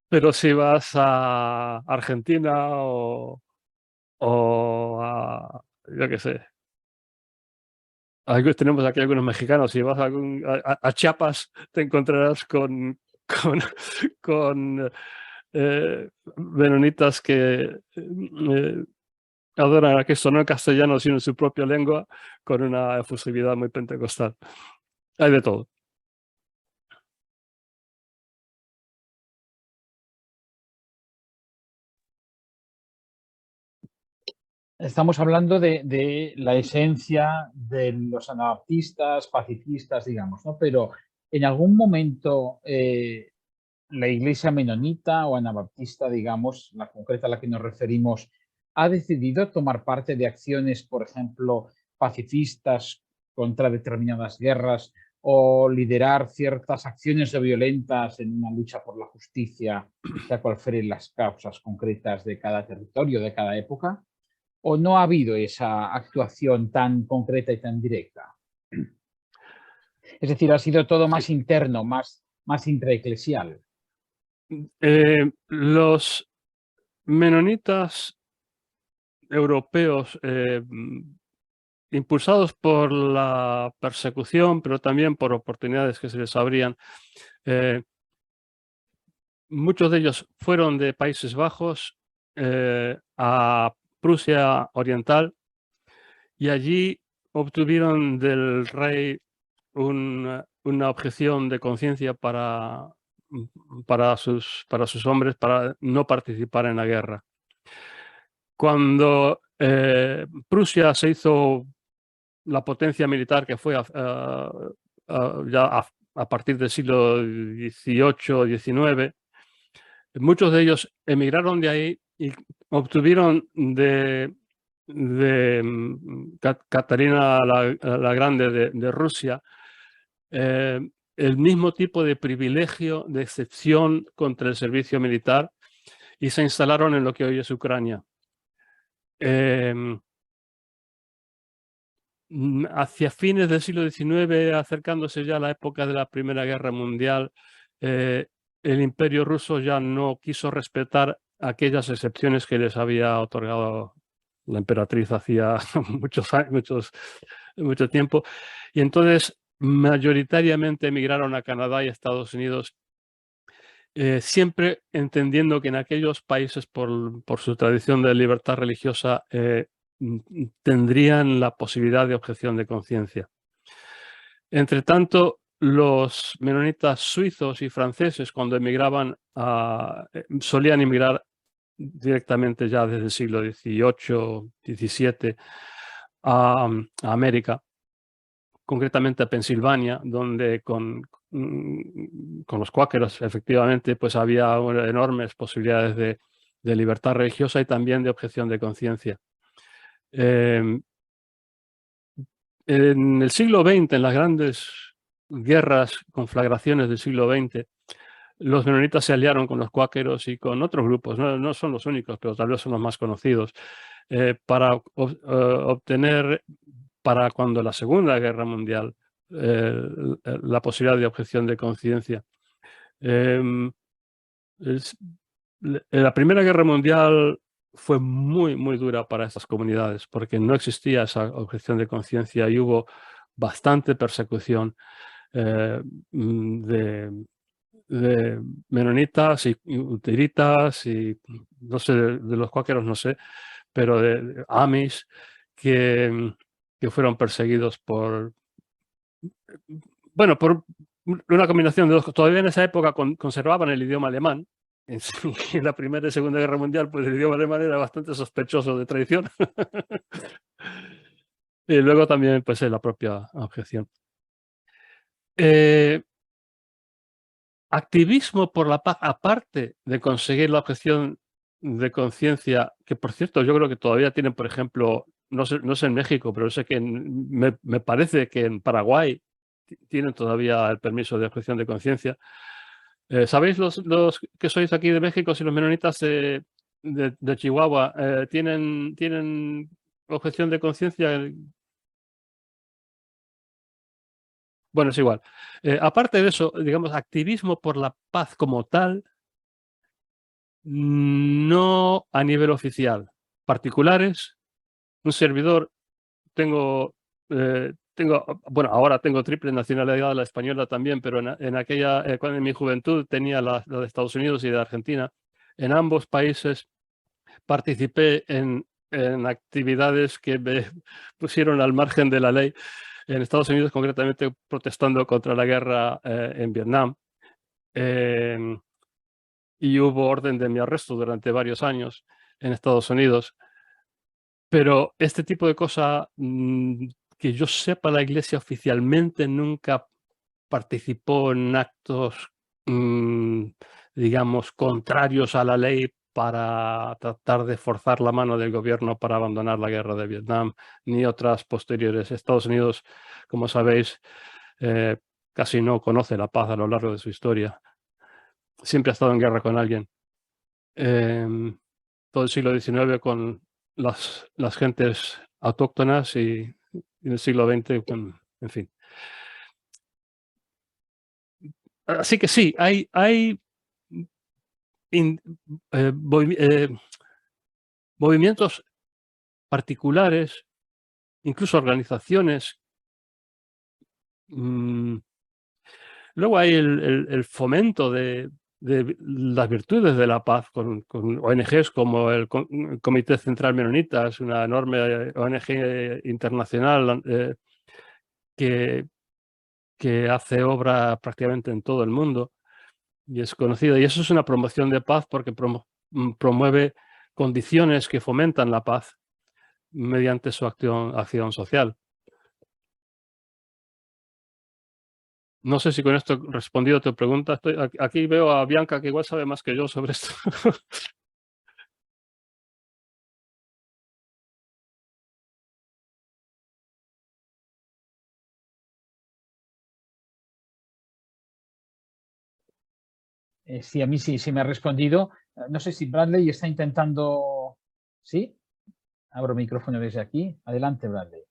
Pero si vas a Argentina o a, yo qué sé, tenemos aquí algunos mexicanos, si vas a Chiapas te encontrarás con menonitas que adoran a Cristo no en castellano sino en su propia lengua, con una efusividad muy pentecostal. Hay de todo. Estamos hablando de la esencia de los anabaptistas, pacifistas, digamos, ¿no? Pero en algún momento la iglesia menonita o anabaptista, digamos, la concreta a la que nos referimos, ha decidido tomar parte de acciones, por ejemplo, pacifistas contra determinadas guerras o liderar ciertas acciones violentas en una lucha por la justicia, sea cual fueren las causas concretas de cada territorio, de cada época. ¿O no ha habido esa actuación tan concreta y tan directa? Es decir, ha sido todo más interno, más intraeclesial. Los menonitas europeos, impulsados por la persecución, pero también por oportunidades que se les abrían, muchos de ellos fueron de Países Bajos a Prusia Oriental, y allí obtuvieron del rey una objeción de conciencia para sus hombres para no participar en la guerra. Cuando Prusia se hizo la potencia militar que fue ya a partir del siglo XVIII, XIX, muchos de ellos emigraron de ahí y obtuvieron de Catarina la Grande de Rusia el mismo tipo de privilegio, de excepción contra el servicio militar, y se instalaron en lo que hoy es Ucrania. Hacia fines del siglo XIX, acercándose ya a la época de la Primera Guerra Mundial, el Imperio ruso ya no quiso respetar aquellas excepciones que les había otorgado la emperatriz hacía mucho tiempo, y entonces mayoritariamente emigraron a Canadá y Estados Unidos, siempre entendiendo que en aquellos países, por su tradición de libertad religiosa, tendrían la posibilidad de objeción de conciencia. Entre tanto, los menonitas suizos y franceses, cuando emigraban, solían emigrar directamente ya desde el siglo XVIII, XVII a América, concretamente a Pensilvania, donde con los cuáqueros efectivamente pues había enormes posibilidades de libertad religiosa y también de objeción de conciencia. En el siglo XX, en las grandes guerras, conflagraciones del siglo XX, los menonitas se aliaron con los cuáqueros y con otros grupos, no son los únicos, pero tal vez son los más conocidos, para obtener, para cuando la Segunda Guerra Mundial, la posibilidad de objeción de conciencia. La Primera Guerra Mundial fue muy dura para estas comunidades porque no existía esa objeción de conciencia y hubo bastante persecución de menonitas y luteritas y no sé, de los cuáqueros no sé, pero de Amish que fueron perseguidos por una combinación de dos. Todavía en esa época conservaban el idioma alemán. En la Primera y Segunda Guerra Mundial, pues el idioma alemán era bastante sospechoso de traición. Y luego también pues la propia objeción. Activismo por la paz, aparte de conseguir la objeción de conciencia, que por cierto yo creo que todavía tienen, por ejemplo, no sé en México, pero sé que me parece que en Paraguay tienen todavía el permiso de objeción de conciencia. ¿Sabéis los que sois aquí de México, si los menonitas de Chihuahua tienen objeción de conciencia? Bueno, es igual. Aparte de eso, digamos, activismo por la paz como tal, no a nivel oficial. Particulares, un servidor, bueno, ahora tengo triple nacionalidad, la española también, pero cuando en mi juventud tenía la de Estados Unidos y de Argentina. En ambos países participé en actividades que me pusieron al margen de la ley. En Estados Unidos, concretamente, protestando contra la guerra en Vietnam. Y hubo orden de mi arresto durante varios años en Estados Unidos. Pero este tipo de cosa, que yo sepa, la Iglesia oficialmente nunca participó en actos, digamos, contrarios a la ley para tratar de forzar la mano del gobierno para abandonar la guerra de Vietnam, ni otras posteriores. Estados Unidos, como sabéis, casi no conoce la paz a lo largo de su historia. Siempre ha estado en guerra con alguien. Todo el siglo XIX con las gentes autóctonas y en el siglo XX, en fin. Así que sí, hay movimientos particulares, incluso organizaciones. Luego hay el fomento de las virtudes de la paz con ONGs como el Comité Central Menonitas, una enorme ONG internacional que hace obra prácticamente en todo el mundo y es conocida. Y eso es una promoción de paz porque promueve condiciones que fomentan la paz mediante su acción social. No sé si con esto he respondido a tu pregunta. Aquí veo a Bianca, que igual sabe más que yo sobre esto. Sí, a mí sí me ha respondido. No sé si Bradley está intentando... ¿Sí? Abro micrófono desde aquí. Adelante, Bradley.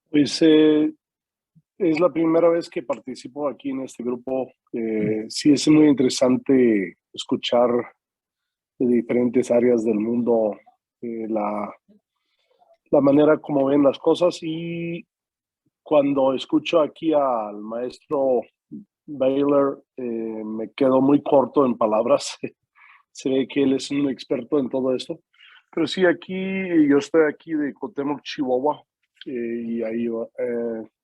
Pues es la primera vez que participo aquí en este grupo. Sí, es muy interesante escuchar de diferentes áreas del mundo la manera como ven las cosas, y cuando escucho aquí al maestro Baylor me quedo muy corto en palabras. Se ve que él es un experto en todo esto. Pero sí, yo estoy aquí de Cuauhtémoc, Chihuahua, y ahí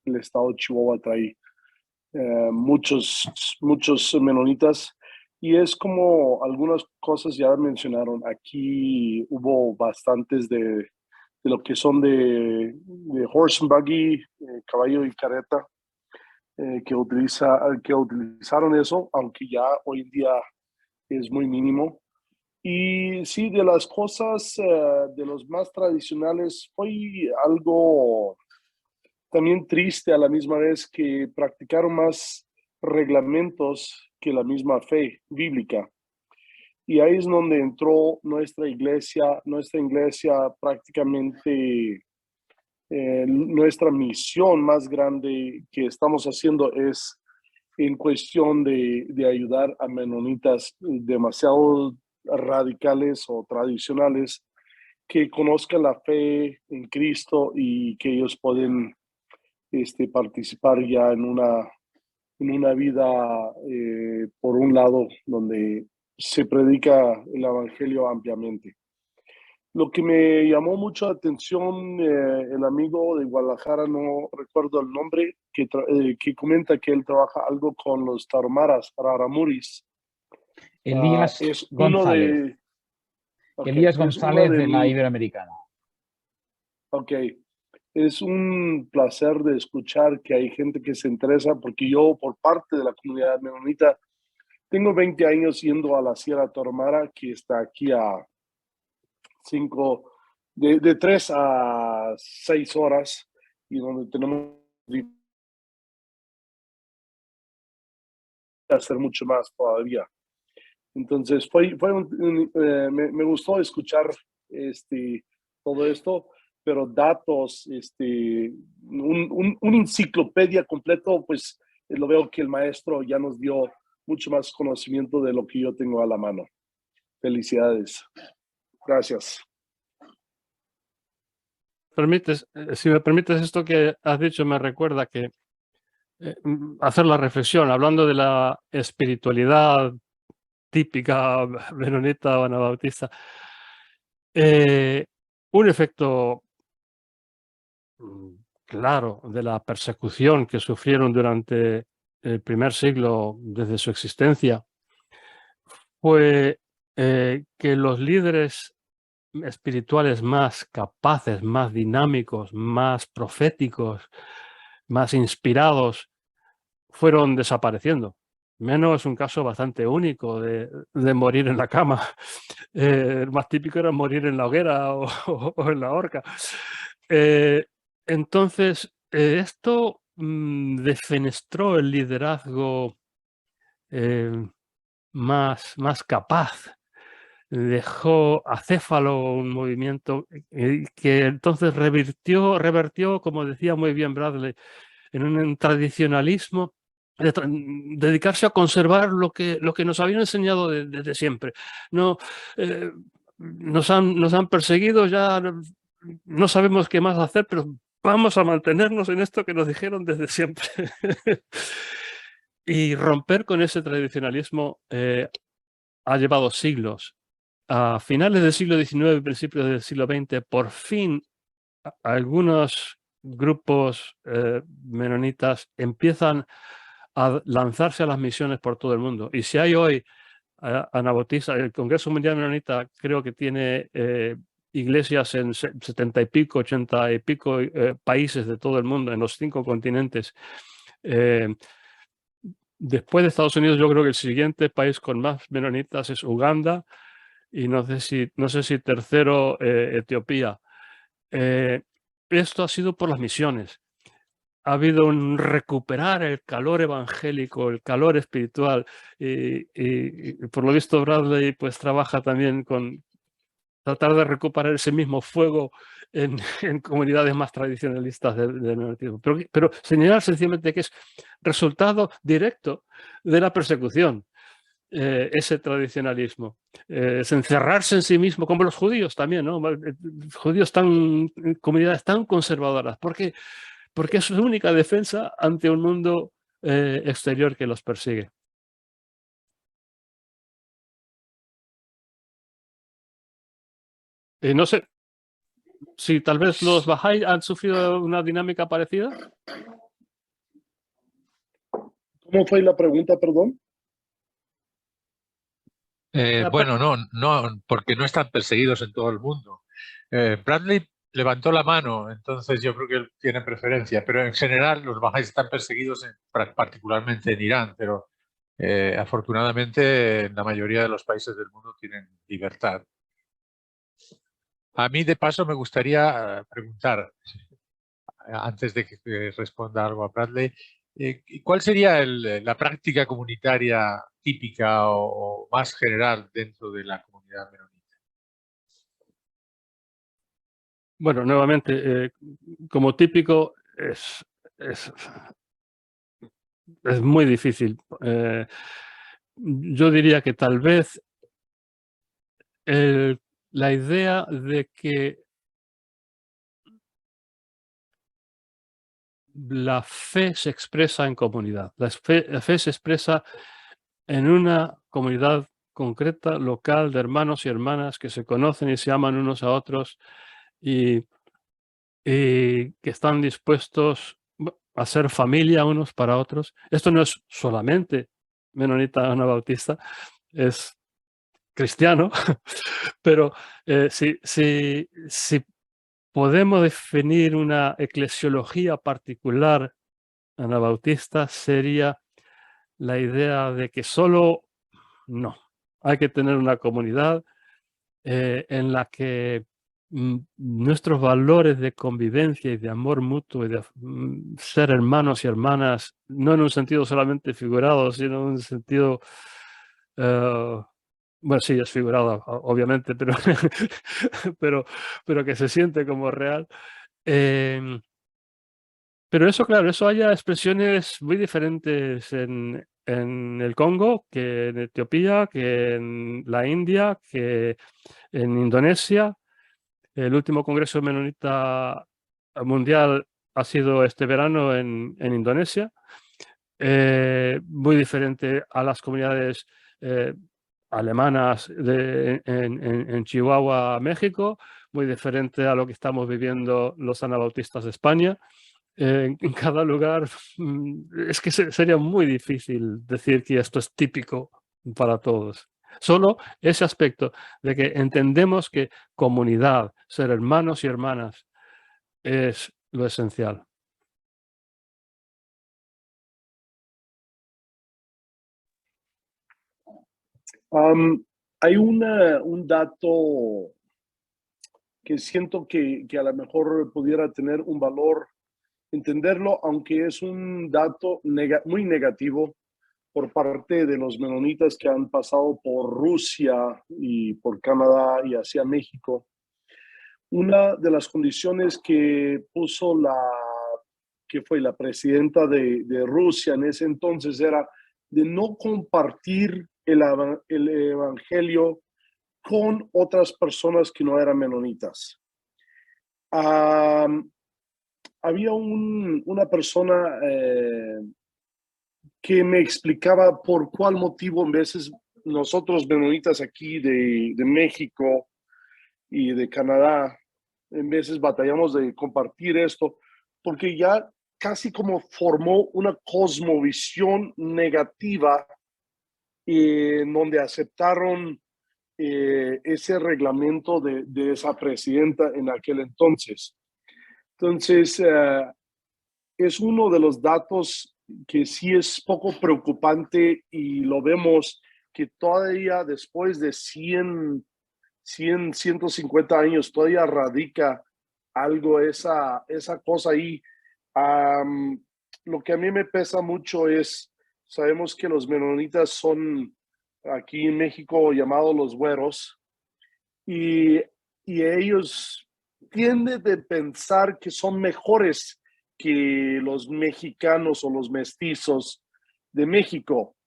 el estado de Chihuahua trae muchos menonitas, y es como algunas cosas ya mencionaron. Aquí hubo bastantes de lo que son de horse and buggy, caballo y carreta, que utilizaron eso, aunque ya hoy en día es muy mínimo. Y sí, de las cosas, de los más tradicionales, fue algo también triste a la misma vez, que practicaron más reglamentos que la misma fe bíblica. Y ahí es donde entró nuestra iglesia. Nuestra iglesia prácticamente, nuestra misión más grande que estamos haciendo es en cuestión de ayudar a menonitas demasiado radicales o tradicionales, que conozcan la fe en Cristo y que ellos pueden participar ya en una vida, por un lado, donde se predica el evangelio ampliamente. Lo que me llamó mucho la atención, el amigo de Guadalajara, no recuerdo el nombre, que comenta que él trabaja algo con los tarahumaras, Raramuris. Elías Es González. uno de... Okay, Elías González de la Iberoamericana. Ok. Es un placer de escuchar que hay gente que se interesa, porque yo, por parte de la comunidad menonita, tengo 20 años yendo a la Sierra Tarahumara, que está aquí a 3 a 6 horas, y donde tenemos que hacer mucho más todavía. Entonces, me gustó escuchar todo esto, pero datos, un enciclopedia completo, pues lo veo que el maestro ya nos dio mucho más conocimiento de lo que yo tengo a la mano. Felicidades. Gracias. Si me permites, esto que has dicho me recuerda que hacer la reflexión, hablando de la espiritualidad típica menonita o anabautista, un efecto claro de la persecución que sufrieron durante el primer siglo desde su existencia fue que los líderes espirituales más capaces, más dinámicos, más proféticos, más inspirados, fueron desapareciendo. Meno es un caso bastante único de morir en la cama. El más típico era morir en la hoguera o en la horca. Entonces, esto defenestró el liderazgo más capaz. Dejó acéfalo un movimiento que entonces revertió, como decía muy bien Bradley, en un tradicionalismo, dedicarse a conservar lo que nos habían enseñado desde siempre. No, nos han perseguido, ya no sabemos qué más hacer, pero vamos a mantenernos en esto que nos dijeron desde siempre. Y romper con ese tradicionalismo ha llevado siglos. A finales del siglo XIX y principios del siglo XX, por fin algunos grupos menonitas empiezan a lanzarse a las misiones por todo el mundo. Y si hay hoy anabautista. El Congreso Mundial Menonita creo que tiene iglesias en 70 y pico, 80 y pico países de todo el mundo, en los 5 continentes. Después de Estados Unidos, yo creo que el siguiente país con más menonitas es Uganda y no sé si tercero Etiopía. Esto ha sido por las misiones. Ha habido un recuperar el calor evangélico, el calor espiritual y por lo visto Bradley pues trabaja también con tratar de recuperar ese mismo fuego en comunidades más tradicionalistas del menonismo. Pero señalar sencillamente que es resultado directo de la persecución, ese tradicionalismo. Es encerrarse en sí mismo, como los judíos también, ¿no? Judíos comunidades tan conservadoras. Porque es su única defensa ante un mundo exterior que los persigue. No sé si tal vez los Bahá'í han sufrido una dinámica parecida. ¿Cómo fue la pregunta, perdón? Bueno, no, porque no están perseguidos en todo el mundo. Bradley levantó la mano, entonces yo creo que él tiene preferencia, pero en general los bajáis están perseguidos particularmente en Irán, pero afortunadamente en la mayoría de los países del mundo tienen libertad. A mí de paso me gustaría preguntar, antes de que responda algo a Bradley, ¿cuál sería la práctica comunitaria típica o más general dentro de la comunidad menonita? Bueno, nuevamente, como típico, es muy difícil. Yo diría que tal vez la idea de que la fe se expresa en comunidad. La fe se expresa en una comunidad concreta, local, de hermanos y hermanas que se conocen y se aman unos a otros y que están dispuestos a ser familia unos para otros. Esto no es solamente menonita anabautista, es cristiano, pero si podemos definir una eclesiología particular anabautista, sería la idea de que no, hay que tener una comunidad en la que nuestros valores de convivencia y de amor mutuo y de ser hermanos y hermanas, no en un sentido solamente figurado, sino en un sentido, bueno, sí, es figurado, obviamente, pero que se siente como real. Pero eso, claro, eso haya expresiones muy diferentes en el Congo, que en Etiopía, que en la India, que en Indonesia. El último Congreso Menonita Mundial ha sido este verano en Indonesia. Muy diferente a las comunidades alemanas en Chihuahua, México. Muy diferente a lo que estamos viviendo los anabautistas de España. En cada lugar es que sería muy difícil decir que esto es típico para todos. Solo ese aspecto de que entendemos que comunidad, ser hermanos y hermanas, es lo esencial. Hay un dato que siento que a lo mejor pudiera tener un valor entenderlo, aunque es un dato muy negativo por parte de los menonitas que han pasado por Rusia y por Canadá y hacia México. Una de las condiciones que puso que fue la presidenta de Rusia en ese entonces era de no compartir el evangelio con otras personas que no eran menonitas. Había una persona que me explicaba por cuál motivo en veces nosotros menonitas aquí de México y de Canadá, en veces batallamos de compartir esto, porque ya casi como formó una cosmovisión negativa en donde aceptaron ese reglamento de esa presidenta en aquel entonces. Entonces, es uno de los datos que sí es poco preocupante y lo vemos que todavía después de 150 años todavía radica algo esa cosa ahí. Lo que a mí me pesa mucho es, sabemos que los menonitas son aquí en México llamados los güeros y ellos tienden a pensar que son mejores que los mexicanos o los mestizos de México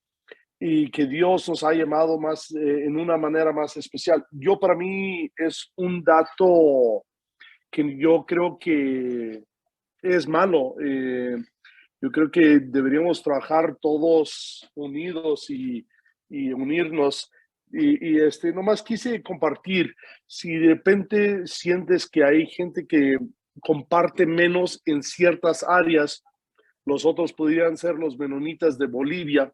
y que Dios nos ha llamado más en una manera más especial. Para mí es un dato que yo creo que es malo. Yo creo que deberíamos trabajar todos unidos y unirnos. Nomás quise compartir, si de repente sientes que hay gente que comparte menos en ciertas áreas, los otros podrían ser los menonitas de Bolivia.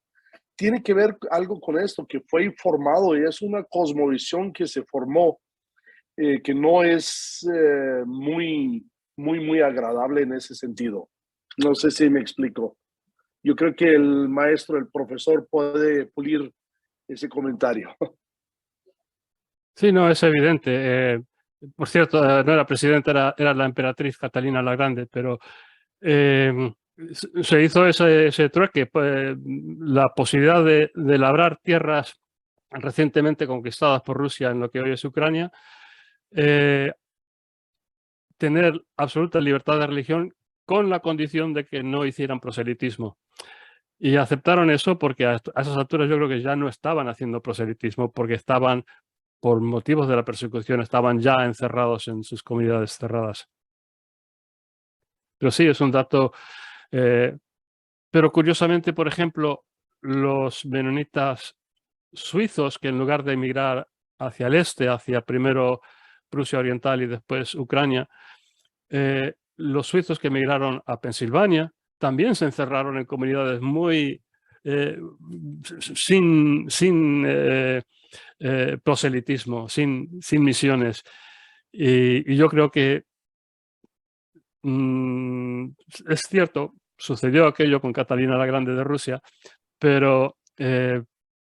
Tiene que ver algo con esto, que fue formado y es una cosmovisión que se formó, que no es muy agradable en ese sentido. No sé si me explico. Yo creo que el maestro, el profesor puede pulir ese comentario. Sí, no, es evidente. Por cierto, no era presidenta, era la emperatriz Catalina la Grande, pero se hizo ese trueque, pues, la posibilidad de labrar tierras recientemente conquistadas por Rusia en lo que hoy es Ucrania, tener absoluta libertad de religión con la condición de que no hicieran proselitismo. Y aceptaron eso porque a esas alturas yo creo que ya no estaban haciendo proselitismo, porque estaban, por motivos de la persecución, estaban ya encerrados en sus comunidades cerradas. Pero sí, es un dato. Pero curiosamente, por ejemplo, los menonitas suizos, que en lugar de emigrar hacia el este, hacia primero Prusia Oriental y después Ucrania, los suizos que emigraron a Pensilvania también se encerraron en comunidades muy sin proselitismo, sin misiones. Y yo creo que es cierto, sucedió aquello con Catalina la Grande de Rusia, pero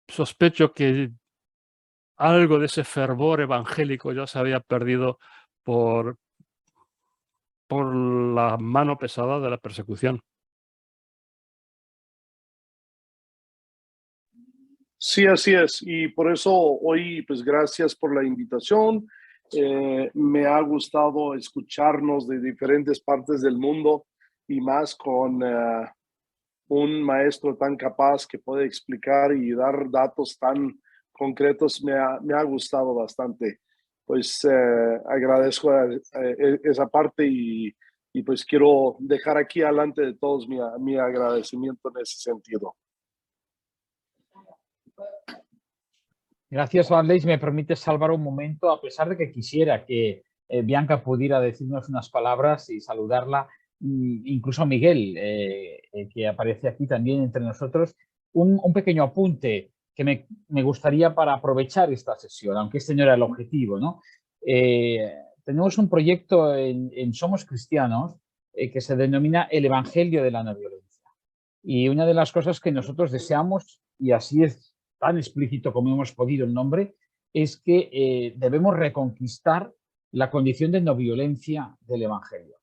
sospecho que algo de ese fervor evangélico ya se había perdido por la mano pesada de la persecución. Sí, así es. Y por eso hoy, pues gracias por la invitación. Me ha gustado escucharnos de diferentes partes del mundo y más con un maestro tan capaz que puede explicar y dar datos tan concretos. Me ha gustado bastante. Pues agradezco esa parte y pues quiero dejar aquí adelante de todos mi agradecimiento en ese sentido. Gracias, Juan. Si me permite salvar un momento, a pesar de que quisiera que Bianca pudiera decirnos unas palabras y saludarla, incluso a Miguel, que aparece aquí también entre nosotros, un pequeño apunte que me gustaría para aprovechar esta sesión, aunque este no era el objetivo, ¿no? Tenemos un proyecto en Somos Cristianos que se denomina el Evangelio de la No Violencia. Y una de las cosas que nosotros deseamos, y así es tan explícito como hemos podido el nombre, es que debemos reconquistar la condición de no violencia del Evangelio.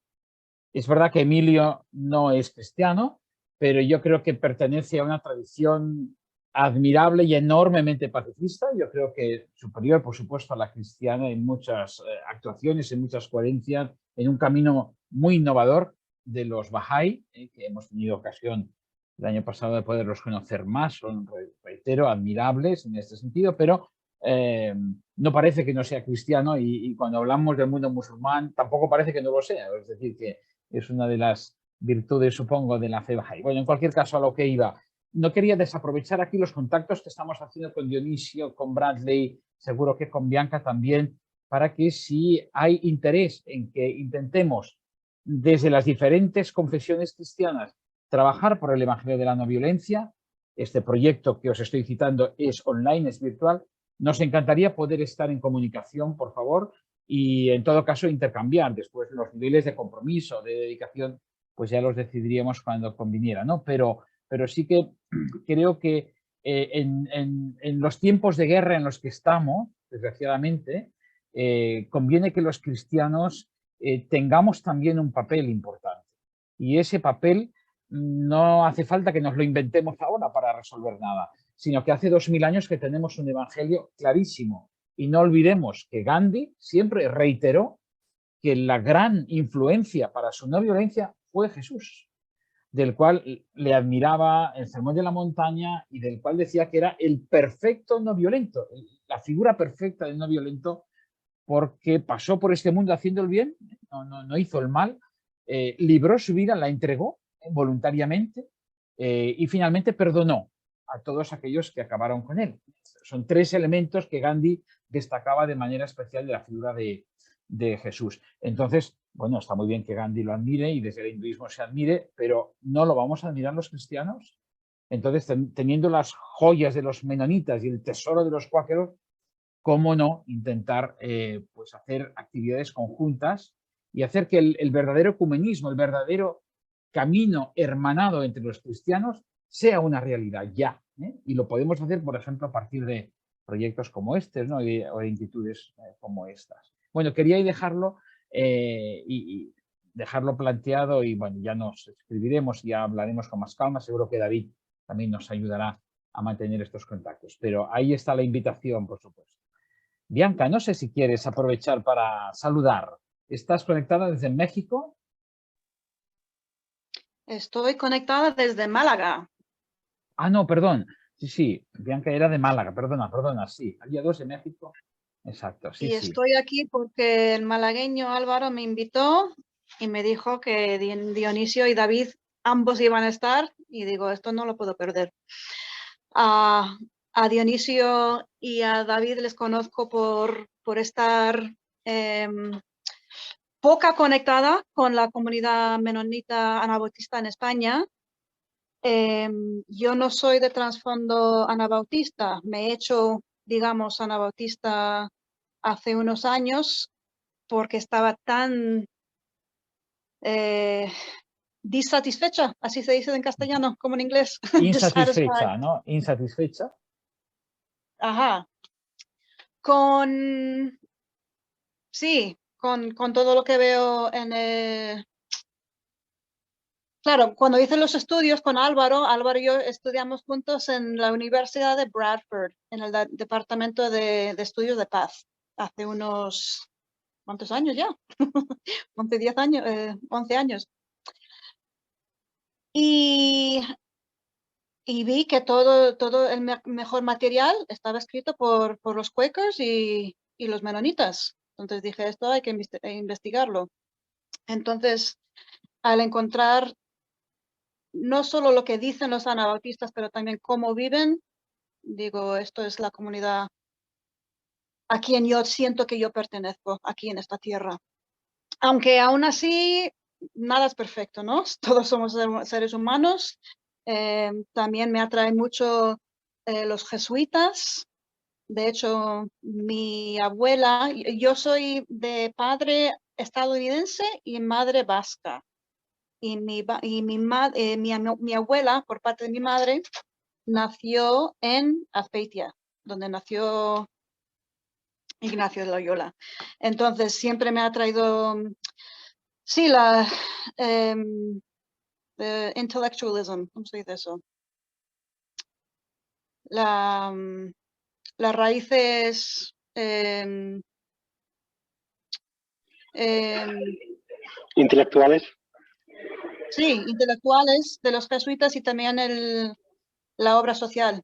Es verdad que Emilio no es cristiano, pero yo creo que pertenece a una tradición admirable y enormemente pacifista. Yo creo que superior, por supuesto, a la cristiana en muchas actuaciones, en muchas coherencias, en un camino muy innovador de los Bahá'í, que hemos tenido ocasión el año pasado de poderlos conocer más. Son, reitero, admirables en este sentido, pero no parece que no sea cristiano y cuando hablamos del mundo musulmán tampoco parece que no lo sea. Es decir, que es una de las virtudes, supongo, de la fe Bahá'í. Bueno, en cualquier caso, a lo que iba. No quería desaprovechar aquí los contactos que estamos haciendo con Dionisio, con Bradley, seguro que con Bianca también, para que si hay interés en que intentemos desde las diferentes confesiones cristianas trabajar por el Evangelio de la no violencia, este proyecto que os estoy citando es online, es virtual. Nos encantaría poder estar en comunicación, por favor, y en todo caso intercambiar después los niveles de compromiso, de dedicación, pues ya los decidiríamos cuando conviniera, ¿no? Pero sí que creo que en los tiempos de guerra en los que estamos, desgraciadamente, conviene que los cristianos tengamos también un papel importante. Y ese papel no hace falta que nos lo inventemos ahora para resolver nada, sino que hace 2000 años que tenemos un evangelio clarísimo. Y no olvidemos que Gandhi siempre reiteró que la gran influencia para su no violencia fue Jesús, del cual le admiraba el Sermón de la Montaña y del cual decía que era el perfecto no violento, la figura perfecta del no violento, porque pasó por este mundo haciendo el bien, no hizo el mal, libró su vida, la entregó voluntariamente y finalmente perdonó a todos aquellos que acabaron con él. Son 3 elementos que Gandhi destacaba de manera especial de la figura de Jesús. Entonces, bueno, está muy bien que Gandhi lo admire y desde el hinduismo se admire, pero ¿no lo vamos a admirar los cristianos? Entonces, teniendo las joyas de los menonitas y el tesoro de los cuáqueros, ¿cómo no intentar pues hacer actividades conjuntas y hacer que el verdadero ecumenismo, el verdadero camino hermanado entre los cristianos sea una realidad ya? Y lo podemos hacer, por ejemplo, a partir de proyectos como este, ¿no? o de inquietudes como estas. Bueno, quería dejarlo y dejarlo planteado y bueno, ya nos escribiremos y ya hablaremos con más calma. Seguro que David también nos ayudará a mantener estos contactos. Pero ahí está la invitación, por supuesto. Bianca, no sé si quieres aprovechar para saludar. ¿Estás conectada desde México? Estoy conectada desde Málaga. Ah, no, perdón. Sí, Bianca era de Málaga, perdona, sí. Había 2 de México. Exacto, sí, Y sí. estoy aquí porque el malagueño Álvaro me invitó y me dijo que Dionisio y David ambos iban a estar y digo, esto no lo puedo perder. A Dionisio y a David les conozco por estar poca conectada con la comunidad menonita anabautista en España. Yo no soy de trasfondo anabautista, me he hecho, digamos, anabautista hace unos años porque estaba tan disatisfecha, así se dice en castellano como en inglés. Insatisfecha, ¿no? Insatisfecha. Ajá. Sí, con todo lo que veo en Claro, cuando hice los estudios con Álvaro y yo estudiamos juntos en la Universidad de Bradford, en el Departamento de Estudios de Paz, hace unos, ¿cuántos años ya? 11 años. Y vi que todo el mejor material estaba escrito por los Quakers y los menonitas. Entonces dije, esto hay que investigarlo. Entonces, al encontrar no solo lo que dicen los anabautistas, pero también cómo viven, digo, esto es la comunidad a quien yo siento que yo pertenezco aquí en esta tierra. Aunque aún así, nada es perfecto, ¿no? Todos somos seres humanos. También me atraen mucho los jesuitas. De hecho, mi abuela, yo soy de padre estadounidense y madre vasca. Y mi abuela, por parte de mi madre, nació en Azpeitia, donde nació Ignacio de Loyola. Entonces, siempre me ha traído, sí, intellectualism, ¿cómo se dice eso? Las raíces intelectuales. Sí, intelectuales de los jesuitas y también la obra social.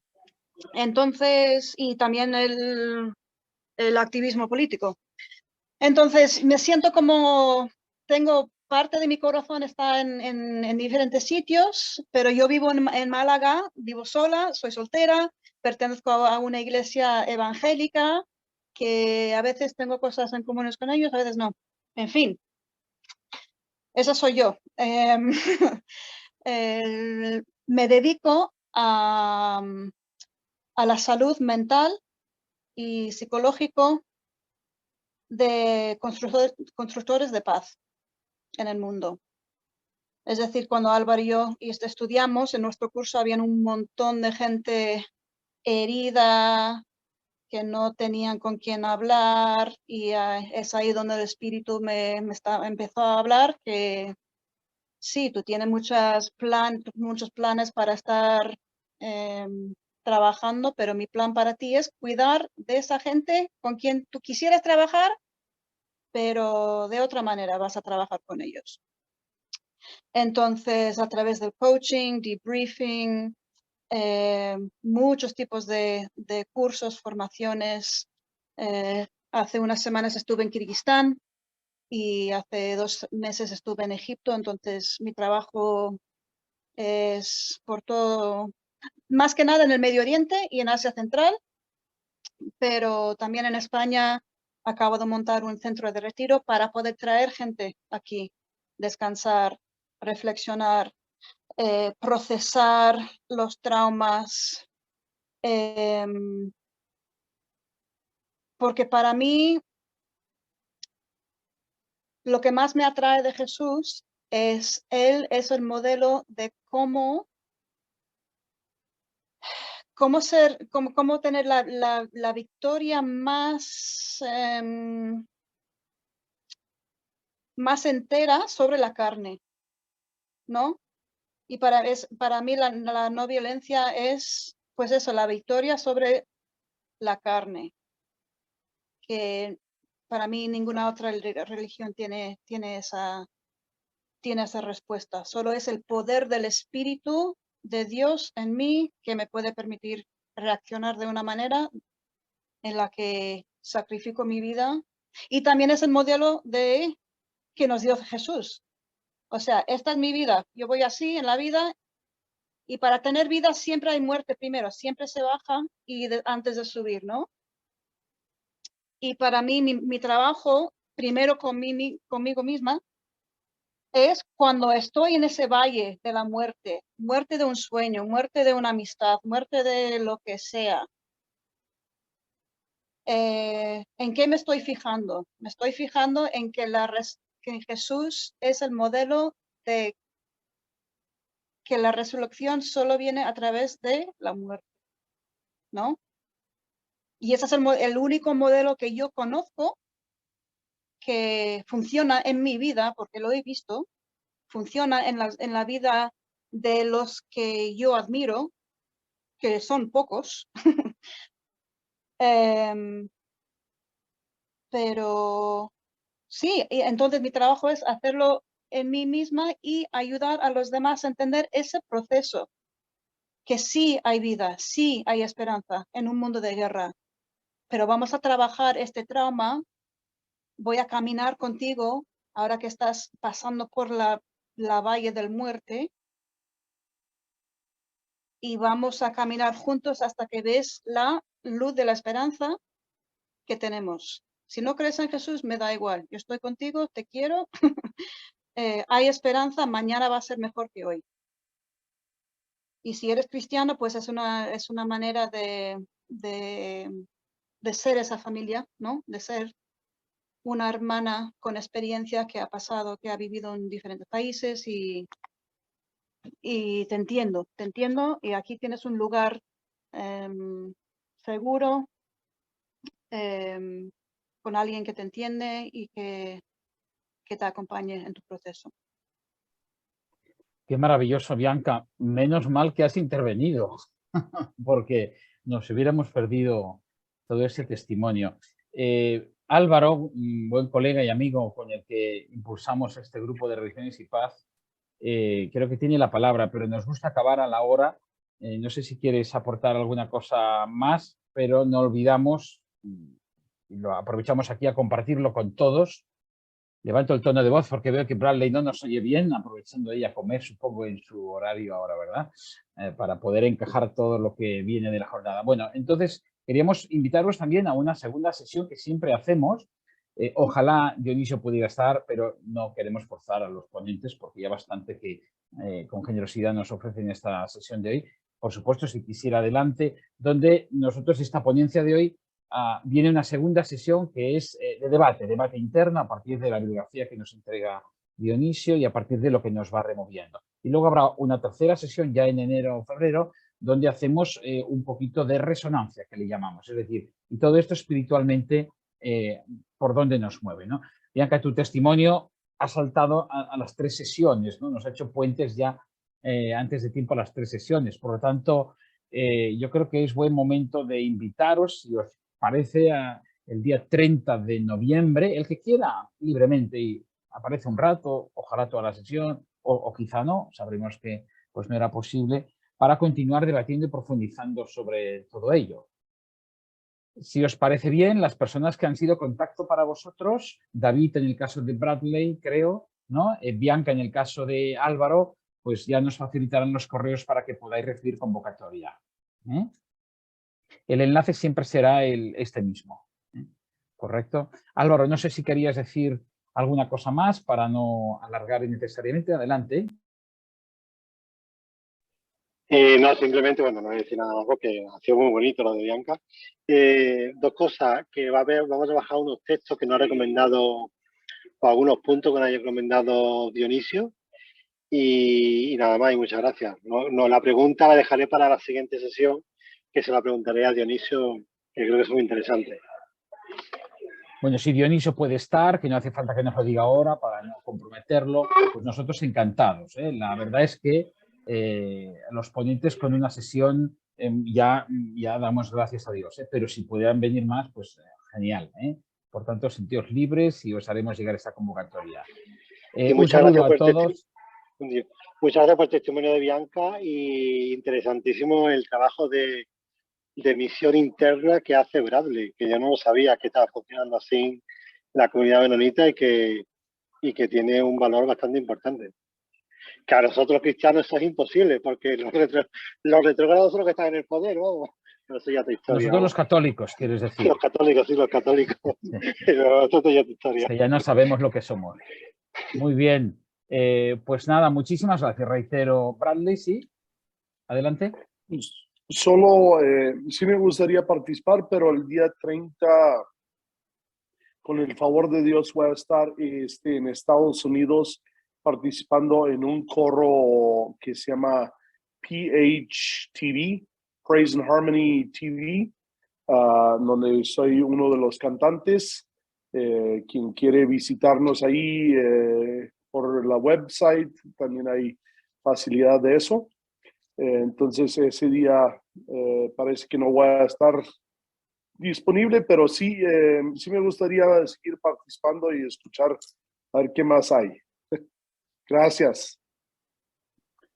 Entonces, y también el activismo político. Entonces, me siento como tengo parte de mi corazón está en diferentes sitios, pero yo vivo en Málaga, vivo sola, soy soltera, pertenezco a una iglesia evangélica que a veces tengo cosas en comunes con ellos, a veces no. En fin, esa soy yo. Me dedico a la salud mental y psicológico de constructores de paz en el mundo. Es decir, cuando Álvaro y yo estudiamos, en nuestro curso había un montón de gente herida, que no tenían con quién hablar, y es ahí donde el espíritu empezó a hablar, que sí, tú tienes muchos planes para estar trabajando, pero mi plan para ti es cuidar de esa gente con quien tú quisieras trabajar, pero de otra manera vas a trabajar con ellos. Entonces, a través del coaching, debriefing, muchos tipos de cursos, formaciones. Hace unas semanas estuve en Kirguistán y hace 2 meses estuve en Egipto, entonces mi trabajo es por todo, más que nada en el Medio Oriente y en Asia Central, pero también en España acabo de montar un centro de retiro para poder traer gente aquí, descansar, reflexionar, procesar los traumas, porque para mí lo que más me atrae de Jesús es Él es el modelo de cómo tener la victoria más entera sobre la carne, ¿no? Y para mí la no violencia es, pues eso, la victoria sobre la carne, que para mí ninguna otra religión tiene esa respuesta. Solo es el poder del Espíritu de Dios en mí que me puede permitir reaccionar de una manera en la que sacrifico mi vida. Y también es el modelo que nos dio Jesús. O sea, esta es mi vida. Yo voy así en la vida. Y para tener vida siempre hay muerte primero. Siempre se baja antes de subir, ¿no? Y para mí, mi trabajo, primero conmigo misma, es cuando estoy en ese valle de la muerte, muerte de un sueño, muerte de una amistad, muerte de lo que sea. ¿En qué me estoy fijando? Me estoy fijando en que Jesús es el modelo de que la resurrección solo viene a través de la muerte, ¿no? Y ese es el único modelo que yo conozco que funciona en mi vida, porque lo he visto, funciona en la vida de los que yo admiro, que son pocos. Pero sí, y entonces mi trabajo es hacerlo en mí misma y ayudar a los demás a entender ese proceso, que sí hay vida, sí hay esperanza en un mundo de guerra, pero vamos a trabajar este trauma. Voy a caminar contigo ahora que estás pasando por la valle de la muerte, y vamos a caminar juntos hasta que ves la luz de la esperanza que tenemos. Si no crees en Jesús, me da igual. Yo estoy contigo, te quiero. Hay esperanza, mañana va a ser mejor que hoy. Y si eres cristiano, pues es una manera de ser esa familia, ¿no? De ser una hermana con experiencia que ha pasado, que ha vivido en diferentes países, y te entiendo, y aquí tienes un lugar seguro, con alguien que te entiende y que te acompañe en tu proceso. Qué maravilloso, Bianca. Menos mal que has intervenido, porque nos hubiéramos perdido todo ese testimonio. Álvaro, un buen colega y amigo con el que impulsamos este grupo de Religiones y Paz, creo que tiene la palabra, pero nos gusta acabar a la hora. No sé si quieres aportar alguna cosa más, pero no olvidamos, y lo aprovechamos aquí a compartirlo con todos. Levanto el tono de voz porque veo que Bradley no nos oye bien, aprovechando ella a comer, supongo, en su horario ahora, ¿verdad? Para poder encajar todo lo que viene de la jornada. Bueno, entonces queríamos invitaros también a una segunda sesión que siempre hacemos. Ojalá Dionisio pudiera estar, pero no queremos forzar a los ponentes porque ya bastante que con generosidad nos ofrecen esta sesión de hoy. por supuesto, si quisiera adelante, donde nosotros esta ponencia de hoy viene una segunda sesión que es de debate interno a partir de la bibliografía que nos entrega Dionisio y a partir de lo que nos va removiendo. Y luego habrá una tercera sesión ya en enero o febrero donde hacemos un poquito de resonancia, que le llamamos, es decir, y todo esto espiritualmente por dónde nos mueve, ¿no? Bianca, tu testimonio ha saltado a las 3 sesiones, ¿no? Nos ha hecho puentes ya antes de tiempo a las 3 sesiones, por lo tanto, yo creo que es buen momento de invitaros, si os parece, el día 30 de noviembre, el que quiera libremente y aparece un rato, ojalá toda la sesión, o quizá no, sabremos que pues no era posible, para continuar debatiendo y profundizando sobre todo ello. Si os parece bien, las personas que han sido contacto para vosotros, David en el caso de Bradley, creo, ¿no? Bianca en el caso de Álvaro, pues ya nos facilitarán los correos para que podáis recibir convocatoria. El enlace siempre será este mismo. ¿Correcto? Álvaro, no sé si querías decir alguna cosa más para no alargar innecesariamente. Adelante. No, simplemente, bueno, no voy a decir nada más porque ha sido muy bonito lo de Bianca. 2 cosas, que vamos a bajar unos textos que nos ha recomendado, o algunos puntos que nos ha recomendado Dionisio. Y nada más, y muchas gracias. No, la pregunta la dejaré para la siguiente sesión, que se la preguntaré a Dionisio, que creo que es muy interesante. Bueno, si Dionisio puede estar, que no hace falta que nos lo diga ahora para no comprometerlo, pues nosotros encantados. La verdad es que los ponentes con una sesión ya damos gracias a Dios, pero si pudieran venir más, pues genial. Por tanto, sentidos libres y os haremos llegar esa convocatoria. Un saludo a todos. Muchas gracias por el testimonio de Bianca y interesantísimo el trabajo de misión interna que hace Bradley, que yo no lo sabía que estaba funcionando así la comunidad menonita y que tiene un valor bastante importante. Que a nosotros cristianos eso es imposible, porque los retrógrados son los que están en el poder, ¿no? Pero eso ya es tu historia. Nosotros los católicos, quieres decir. Los católicos, sí, los católicos. Sí. Pero eso ya es tu historia. Que ya no sabemos lo que somos. Muy bien. Pues nada, muchísimas gracias. Reitero, Bradley, sí. Adelante. Solo sí me gustaría participar, pero el día 30, con el favor de Dios, voy a estar en Estados Unidos participando en un coro que se llama PHTV, Praise and Harmony TV, donde soy uno de los cantantes. Quien quiere visitarnos ahí por la website, también hay facilidad de eso. Entonces ese día parece que no voy a estar disponible, pero sí me gustaría seguir participando y escuchar a ver qué más hay. Gracias.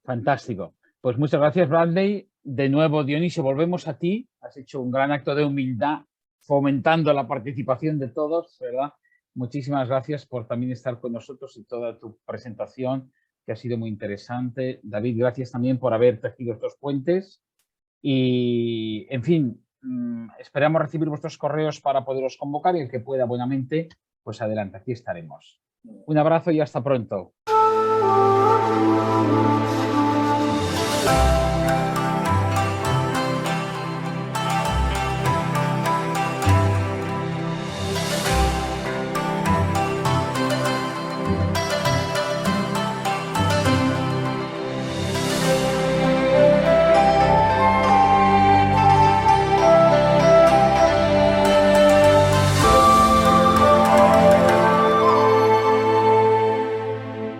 Fantástico. Pues muchas gracias, Bradley. De nuevo, Dionisio, volvemos a ti. Has hecho un gran acto de humildad fomentando la participación de todos, ¿verdad? Muchísimas gracias por también estar con nosotros y toda tu presentación, que ha sido muy interesante. David, gracias también por haber tejido estos puentes. Y, en fin, esperamos recibir vuestros correos para poderos convocar y el que pueda buenamente, pues adelante, aquí estaremos. Un abrazo y hasta pronto.